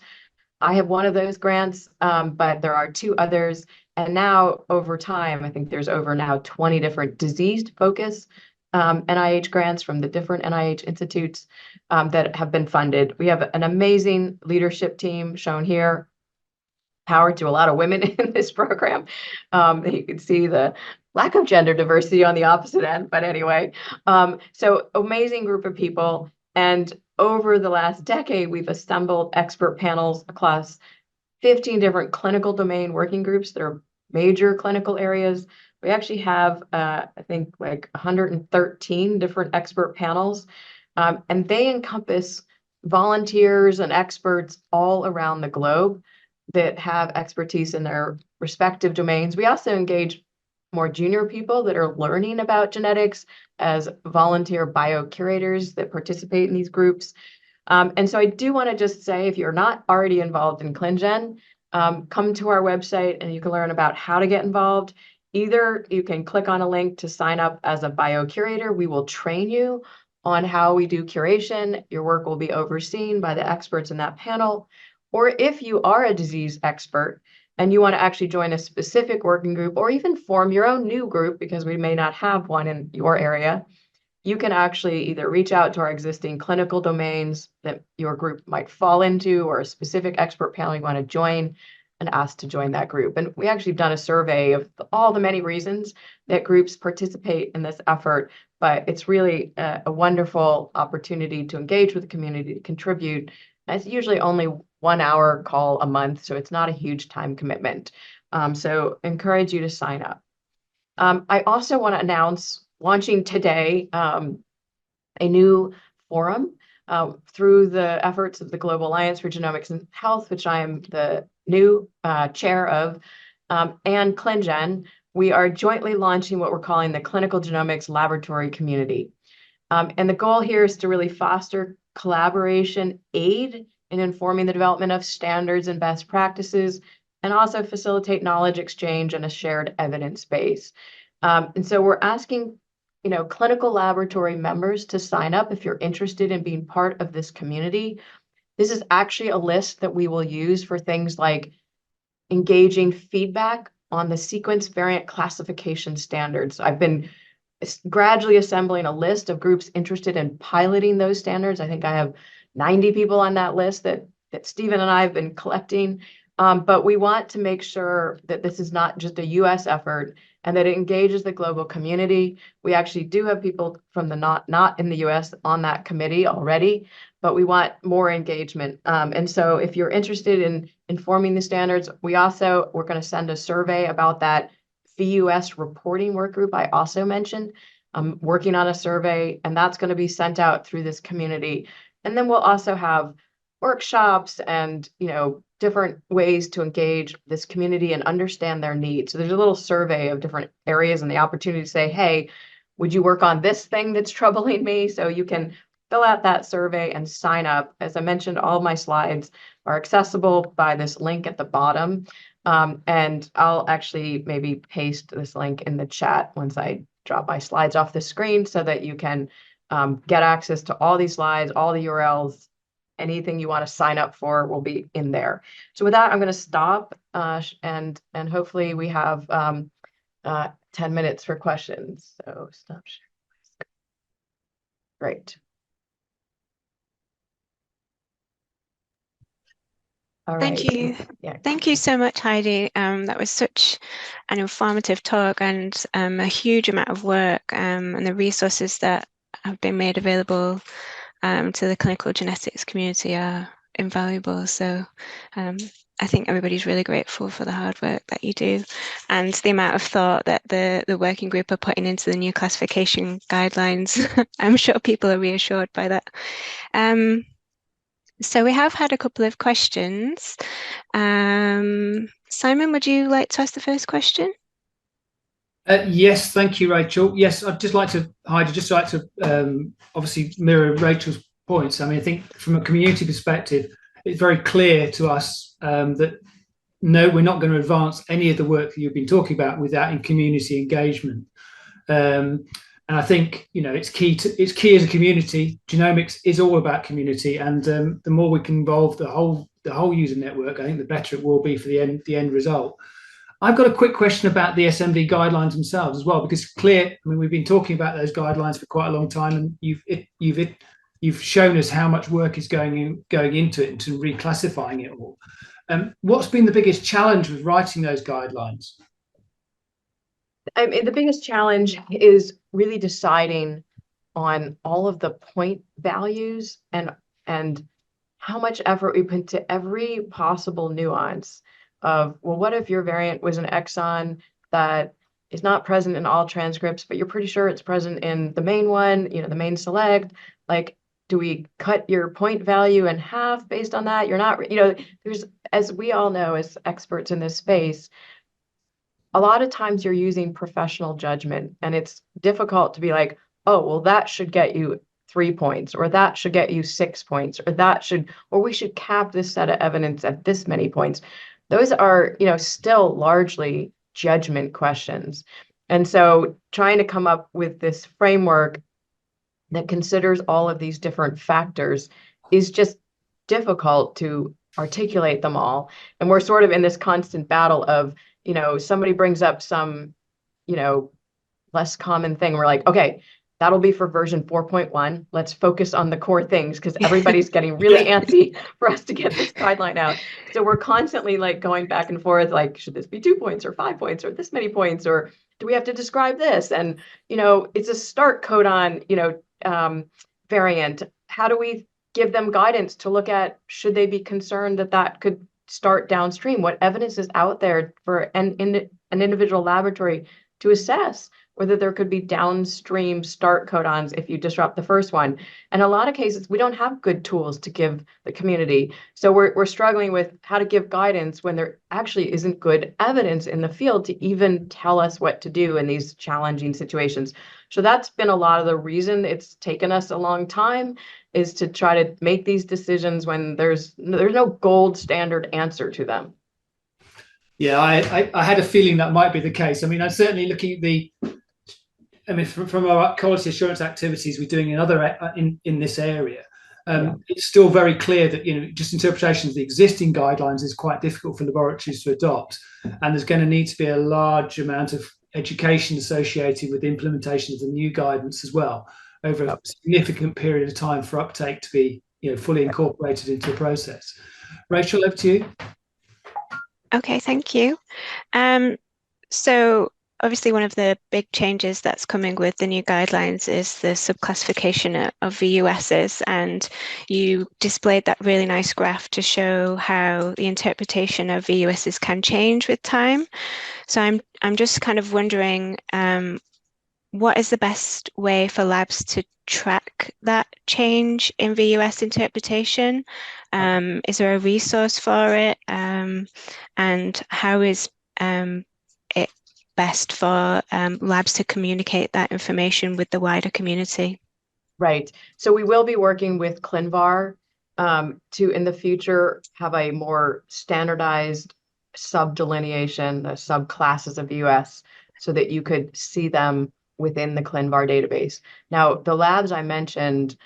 I have one of those grants, but there are 2 others. And now over time, I think there's over now 20 different disease focus NIH grants from the different NIH institutes that have been funded. We have an amazing leadership team shown here. Power to a lot of women in this program. You can see the lack of gender diversity on the opposite end, but anyway. So amazing group of people. And over the last decade, we've assembled expert panels across 15 different clinical domain working groups that are major clinical areas. We actually have, I think, like 113 different expert panels, and they encompass volunteers and experts all around the globe that have expertise in their respective domains. We also engage more junior people that are learning about genetics as volunteer biocurators that participate in these groups. And so I do want to just say, if you're not already involved in ClinGen, come to our website and you can learn about how to get involved. Either you can click on a link to sign up as a biocurator. We will train you on how we do curation. Your work will be overseen by the experts in that panel. Or if you are a disease expert and you want to actually join a specific working group or even form your own new group, because we may not have one in your area, you can actually either reach out to our existing clinical domains that your group might fall into, or a specific expert panel you want to join, and ask to join that group. And we actually have done a survey of all the many reasons that groups participate in this effort, but it's really a wonderful opportunity to engage with the community, to contribute. It's usually only 1 hour call a month, so it's not a huge time commitment. So encourage you to sign up. I also want to announce, launching today, a new forum through the efforts of the Global Alliance for Genomics and Health, which I am the new chair of, and ClinGen. We are jointly launching what we're calling the Clinical Genomics Laboratory Community. And the goal here is to really foster collaboration, aid in informing the development of standards and best practices, and also facilitate knowledge exchange and a shared evidence base. And so we're asking, clinical laboratory members to sign up if you're interested in being part of this community. This is actually a list that we will use for things like engaging feedback on the sequence variant classification standards. I've been gradually assembling a list of groups interested in piloting those standards. I think I have 90 people on that list that Stephen and I have been collecting. But we want to make sure that this is not just a US effort and that it engages the global community. We actually do have people from the not in the US on that committee already, but we want more engagement. And so if you're interested in informing the standards, we're going to send a survey about that VUS reporting work group I also mentioned. I'm working on a survey, and that's going to be sent out through this community. And then we'll also have workshops and, different ways to engage this community and understand their needs. So there's a little survey of different areas and the opportunity to say, hey, would you work on this thing that's troubling me? So you can fill out that survey and sign up. As I mentioned, all of my slides are accessible by this link at the bottom. And I'll actually maybe paste this link in the chat once I drop my slides off the screen so that you can get access to all these slides, all the URLs. Anything you want to sign up for will be in there. So with that, I'm going to stop and hopefully we have 10 minutes for questions. So stop sharing. Great. All right. Thank you. Yeah. Thank you so much, Heidi. That was such an informative talk, and a huge amount of work, and the resources that have been made available to the clinical genetics community are invaluable. So I think everybody's really grateful for the hard work that you do and the amount of thought that the working group are putting into the new classification guidelines. I'm sure people are reassured by that. So we have had a couple of questions. Simon, would you like to ask the first question? Yes, thank you, Rachel. Yes, I'd just like to, Heidi, obviously mirror Rachel's points. I mean, I think from a community perspective, it's very clear to us that no, we're not going to advance any of the work that you've been talking about without in community engagement. And I think it's key as a community. Genomics is all about community, and the more we can involve the whole user network, I think the better it will be for the end result. I've got a quick question about the SMD guidelines themselves as well, because we've been talking about those guidelines for quite a long time, and you've shown us how much work is going into it and to reclassifying it all. What's been the biggest challenge with writing those guidelines? I mean, the biggest challenge is really deciding on all of the point values and how much effort we put into every possible nuance of, well, what if your variant was an exon that is not present in all transcripts, but you're pretty sure it's present in the main one, the main select? Like, do we cut your point value in half based on that? You're not, there's, as we all know, as experts in this space, a lot of times you're using professional judgment, and it's difficult to be like, oh, well, that should get you 3 points, or that should get you 6 points, or we should cap this set of evidence at this many points. Those are, still largely judgment questions. And so trying to come up with this framework that considers all of these different factors is just difficult to articulate them all. And we're sort of in this constant battle of, somebody brings up some, less common thing. We're like, okay, that'll be for version 4.1. Let's focus on the core things, because everybody's getting really antsy for us to get this guideline out. So we're constantly like going back and forth, like, should this be 2 points or 5 points or this many points, or do we have to describe this? And, it's a start codon, variant. How do we give them guidance to look at, should they be concerned that could start downstream? What evidence is out there for an individual laboratory to assess whether there could be downstream start codons if you disrupt the first one? And a lot of cases, we don't have good tools to give the community. So we're struggling with how to give guidance when there actually isn't good evidence in the field to even tell us what to do in these challenging situations. So that's been a lot of the reason it's taken us a long time, is to try to make these decisions when there's no gold standard answer to them. Yeah, I had a feeling that might be the case. I mean, I'm certainly looking at from our quality assurance activities we're doing in this area. It's still very clear that just interpretation of the existing guidelines is quite difficult for laboratories to adopt, and there's going to need to be a large amount of education associated with the implementation of the new guidance as well over a significant period of time for uptake to be fully incorporated into the process. Rachel, over to you. Okay, thank you. So obviously one of the big changes that's coming with the new guidelines is the subclassification of VUSs, and you displayed that really nice graph to show how the interpretation of VUSs can change with time. So I'm just kind of wondering, what is the best way for labs to track that change in VUS interpretation? Is there a resource for it? And how is it best for labs to communicate that information with the wider community? Right. So we will be working with ClinVar to, in the future, have a more standardized sub-delineation, the subclasses of VUS, so that you could see them within the ClinVar database. Now, the labs I mentioned,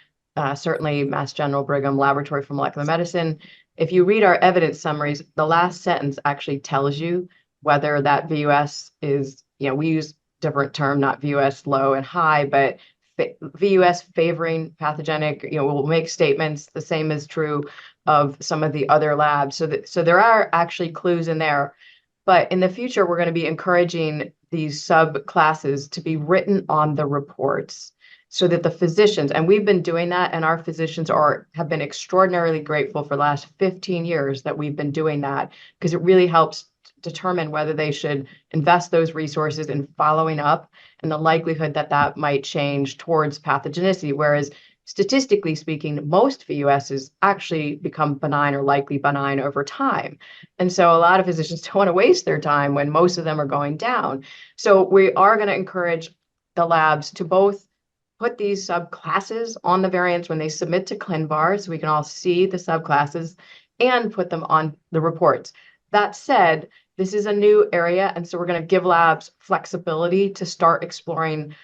certainly Mass General Brigham Laboratory for Molecular Medicine, if you read our evidence summaries, the last sentence actually tells you whether that VUS is, we use different term, not VUS low and high, but VUS favoring pathogenic, we'll make statements. The same is true of some of the other labs. So there are actually clues in there. But in the future, we're going to be encouraging these subclasses to be written on the reports so that the physicians, and we've been doing that, and our physicians have been extraordinarily grateful for the last 15 years that we've been doing that, because it really helps determine whether they should invest those resources in following up and the likelihood that might change towards pathogenicity. Whereas statistically speaking, most VUSs actually become benign or likely benign over time. And so a lot of physicians don't want to waste their time when most of them are going down. So we are going to encourage the labs to both put these subclasses on the variants when they submit to ClinVar, so we can all see the subclasses, and put them on the reports. That said, this is a new area, and so we're going to give labs flexibility to start exploring.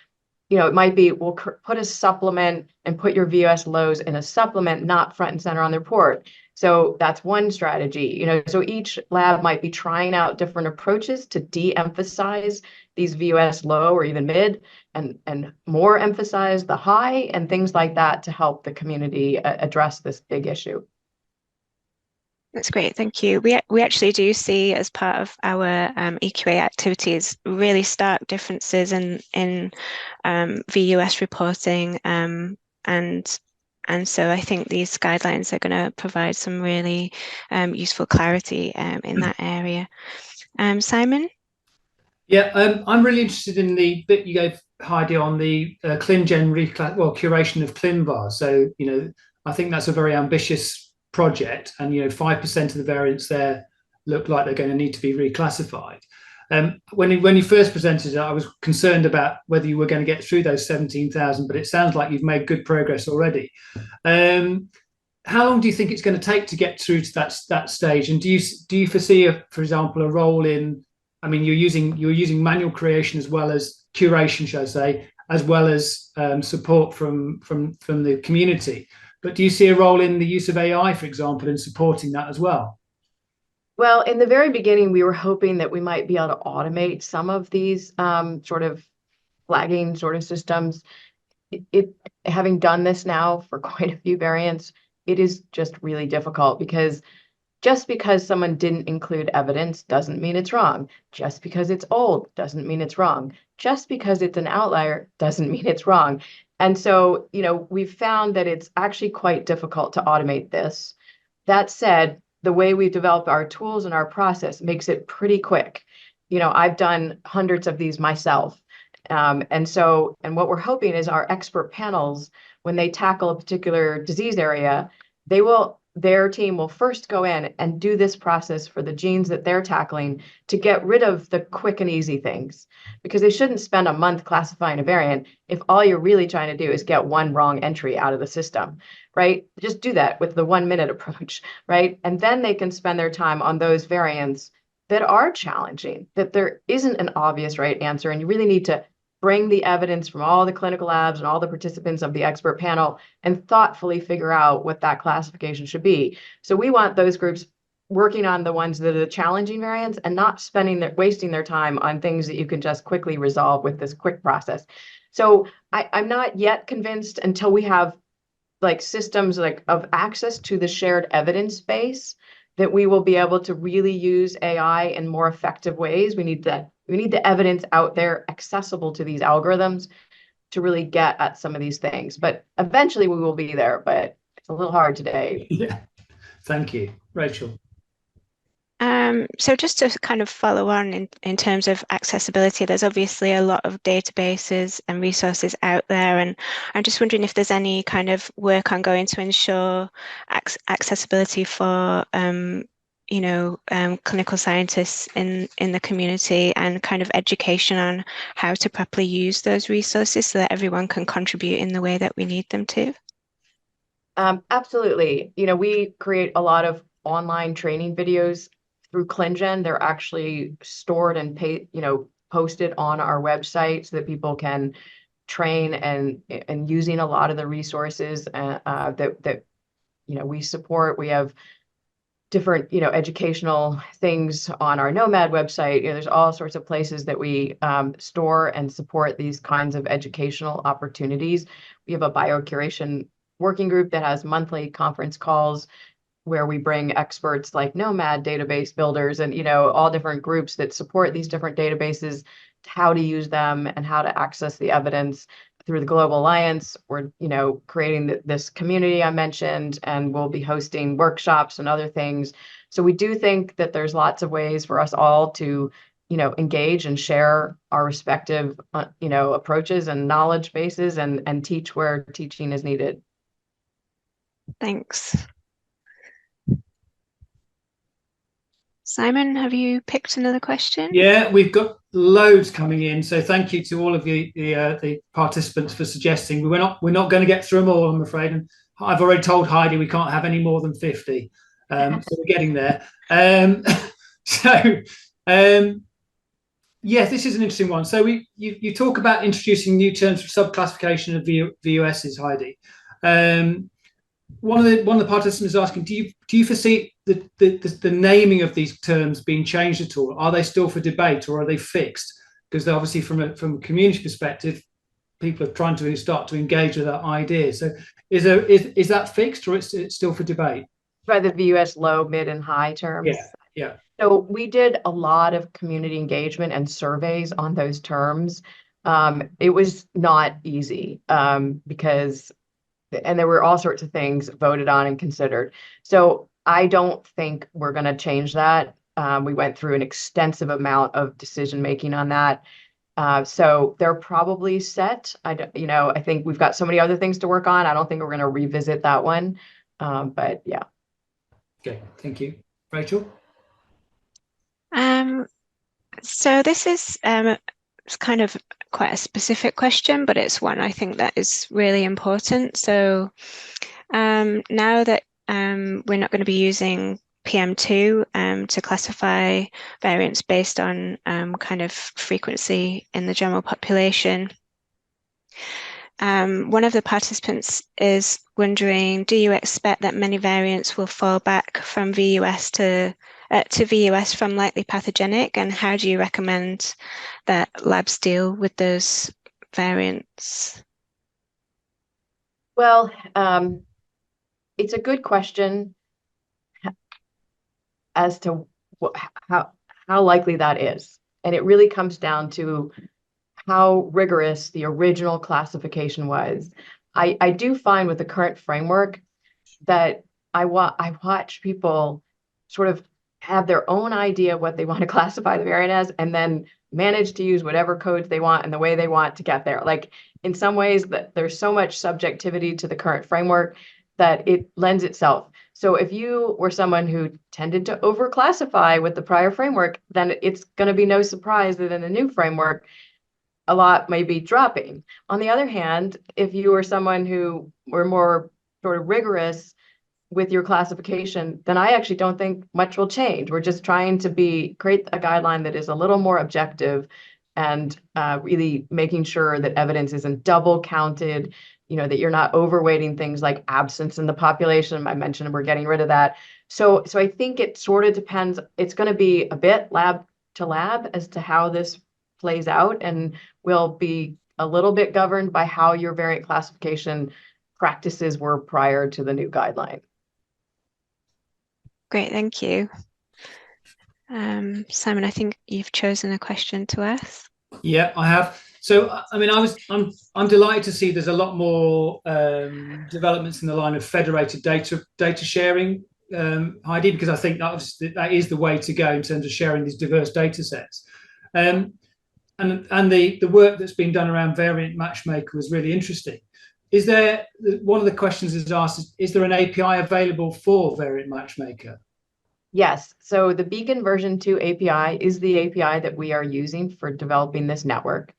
It might be we'll put a supplement and put your VUS lows in a supplement, not front and center on the report. So that's one strategy. So each lab might be trying out different approaches to de-emphasize these VUS low or even mid, and more emphasize the high, and things like that to help the community address this big issue. That's great, thank you. We actually do see, as part of our EQA activities, really stark differences in VUS reporting, and so I think these guidelines are going to provide some really useful clarity in that area. Simon? Yeah, I'm really interested in the bit you gave, Heidi, on the ClinGen curation of ClinVar. So, I think that's a very ambitious project, and 5% of the variants there look like they're going to need to be reclassified. When you first presented it, I was concerned about whether you were going to get through those 17,000, but it sounds like you've made good progress already. How long do you think it's going to take to get through to that stage? And do you foresee, for example, a role in? I mean, you're using manual creation as well as curation, shall I say, as well as support from the community. But do you see a role in the use of AI, for example, in supporting that as well? Well, in the very beginning, we were hoping that we might be able to automate some of these sort of flagging sort of systems. Having done this now for quite a few variants, it is just really difficult, because just because someone didn't include evidence doesn't mean it's wrong. Just because it's old doesn't mean it's wrong. Just because it's an outlier doesn't mean it's wrong. And so, we've found that it's actually quite difficult to automate this. That said, the way we've developed our tools and our process makes it pretty quick. I've done hundreds of these myself. And what we're hoping is our expert panels, when they tackle a particular disease area, their team will first go in and do this process for the genes that they're tackling to get rid of the quick and easy things, because they shouldn't spend a month classifying a variant if all you're really trying to do is get one wrong entry out of the system, right? Just do that with the 1-minute approach, right? And then they can spend their time on those variants that are challenging, that there isn't an obvious right answer, and you really need to bring the evidence from all the clinical labs and all the participants of the expert panel and thoughtfully figure out what that classification should be. So we want those groups working on the ones that are the challenging variants, and not wasting their time on things that you can just quickly resolve with this quick process. So I'm not yet convinced, until we have systems of access to the shared evidence base, that we will be able to really use AI in more effective ways. We need the evidence out there accessible to these algorithms to really get at some of these things. But eventually we will be there, but it's a little hard today. Yeah, thank you. Rachel. So just to kind of follow on in terms of accessibility, there's obviously a lot of databases and resources out there, and I'm just wondering if there's any kind of work ongoing to ensure accessibility for clinical scientists in the community, and kind of education on how to properly use those resources so that everyone can contribute in the way that we need them to. Absolutely. We create a lot of online training videos through ClinGen. They're actually stored and posted on our website so that people can train and using a lot of the resources that we support. We have different educational things on our gnomAD website. There's all sorts of places that we store and support these kinds of educational opportunities. We have a biocuration working group that has monthly conference calls where we bring experts like gnomAD database builders and all different groups that support these different databases, how to use them and how to access the evidence through the Global Alliance. We're creating this community I mentioned, and we'll be hosting workshops and other things. So we do think that there's lots of ways for us all to engage and share our respective approaches and knowledge bases, and teach where teaching is needed. Thanks. Simon, have you picked another question? Yeah, we've got loads coming in. So thank you to all of the participants for suggesting. We're not going to get through them all, I'm afraid. And I've already told Heidi we can't have any more than 50. So we're getting there. Yes, this is an interesting one. So you talk about introducing new terms for subclassification of VUSs, Heidi. One of the participants is asking, do you foresee the naming of these terms being changed at all? Are they still for debate, or are they fixed? Because they're obviously from a community perspective, people are trying to start to engage with that idea. So is that fixed, or it's still for debate? By the VUS low, mid, and high terms. Yeah. So we did a lot of community engagement and surveys on those terms. It was not easy because, and there were all sorts of things voted on and considered. So I don't think we're going to change that. We went through an extensive amount of decision making on that. So they're probably set. I think we've got so many other things to work on. I don't think we're going to revisit that one. But yeah. Okay, thank you. Rachel? So this is it's kind of quite a specific question, but it's one I think that is really important. So now that we're not going to be using PM2 to classify variants based on kind of frequency in the general population, one of the participants is wondering, do you expect that many variants will fall back from VUS to VUS from likely pathogenic, and how do you recommend that labs deal with those variants? Well, it's a good question as to how likely that is. And it really comes down to how rigorous the original classification was. I do find with the current framework that I watch people sort of have their own idea what they want to classify the variant as, and then manage to use whatever codes they want and the way they want to get there. Like in some ways that there's so much subjectivity to the current framework that it lends itself. So if you were someone who tended to overclassify with the prior framework, then it's going to be no surprise that in the new framework, a lot may be dropping. On the other hand, if you were someone who were more sort of rigorous with your classification, then I actually don't think much will change. We're just trying to create a guideline that is a little more objective and really making sure that evidence isn't double counted, that you're not overweighting things like absence in the population. I mentioned we're getting rid of that. So I think it sort of depends. It's going to be a bit lab to lab as to how this plays out, and will be a little bit governed by how your variant classification practices were prior to the new guideline. Great, thank you. Simon, I think you've chosen a question to ask. Yeah, I have. So, I mean, I'm delighted to see there's a lot more developments in the line of federated data sharing, Heidi, because I think that is the way to go in terms of sharing these diverse data sets. And the work that's been done around variant Matchmaker was really interesting. Is there, one of the questions is asked, is there an API available for variant Matchmaker? Yes. So the Beacon version 2 API is the API that we are using for developing this network.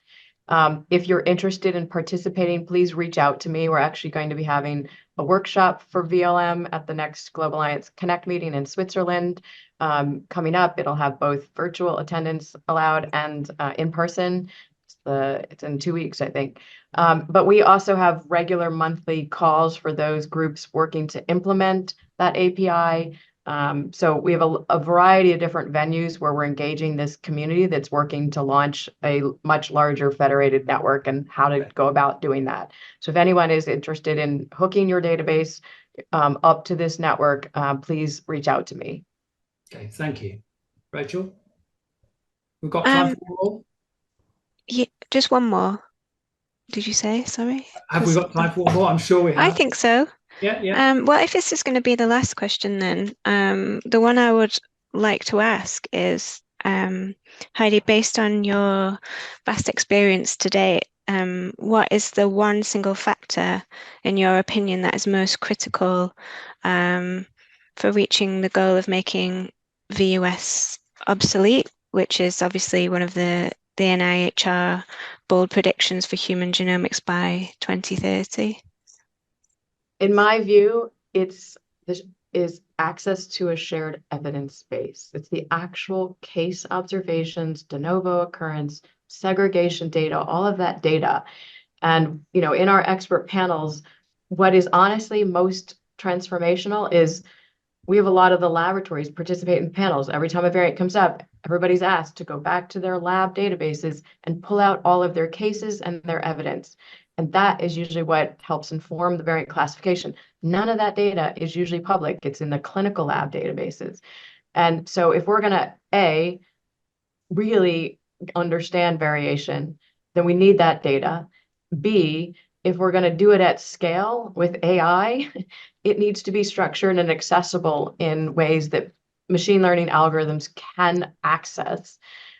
If you're interested in participating, please reach out to me. We're actually going to be having a workshop for VLM at the next Global Alliance Connect meeting in Switzerland coming up. It'll have both virtual attendance allowed and in person. It's in 2 weeks, I think. But we also have regular monthly calls for those groups working to implement that API. So we have a variety of different venues where we're engaging this community that's working to launch a much larger federated network and how to go about doing that. So if anyone is interested in hooking your database up to this network, please reach out to me. Okay, thank you. Rachel, we've got time for more? Yeah, just one more. Did you say? Sorry. Have we got time for one more? I'm sure we have. I think so. Yeah. Well, if this is going to be the last question, then the one I would like to ask is, Heidi, based on your vast experience to date, what is the one single factor, in your opinion, that is most critical for reaching the goal of making VUS obsolete, which is obviously one of the NIHR bold predictions for human genomics by 2030? In my view, this is access to a shared evidence base. It's the actual case observations, de novo occurrence, segregation data, all of that data. And, in our expert panels, what is honestly most transformational is we have a lot of the laboratories participate in panels. Every time a variant comes up, everybody's asked to go back to their lab databases and pull out all of their cases and their evidence. And that is usually what helps inform the variant classification. None of that data is usually public. It's in the clinical lab databases. And so if we're going to, really understand variation, then we need that data. B, if we're going to do it at scale with AI, it needs to be structured and accessible in ways that machine learning algorithms can access.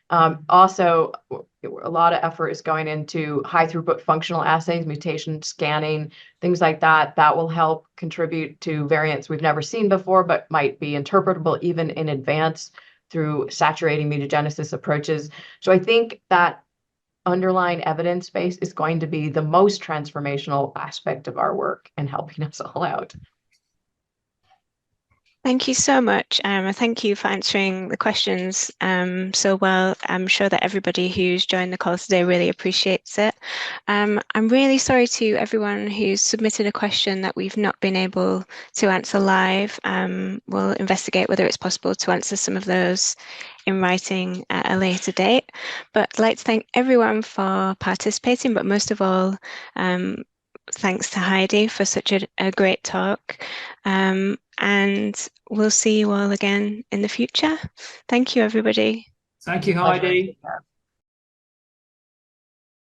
Also, a lot of effort is going into high throughput functional assays, mutation scanning, things like that. That will help contribute to variants we've never seen before, but might be interpretable even in advance through saturating mutagenesis approaches. So I think that underlying evidence base is going to be the most transformational aspect of our work and helping us all out. Thank you so much. Thank you for answering the questions so well. I'm sure that everybody who's joined the call today really appreciates it. I'm really sorry to everyone who's submitted a question that we've not been able to answer live. We'll investigate whether it's possible to answer some of those in writing at a later date. But I'd like to thank everyone for participating, but most of all, thanks to Heidi for such a great talk. And we'll see you all again in the future. Thank you, everybody. Thank you, Heidi.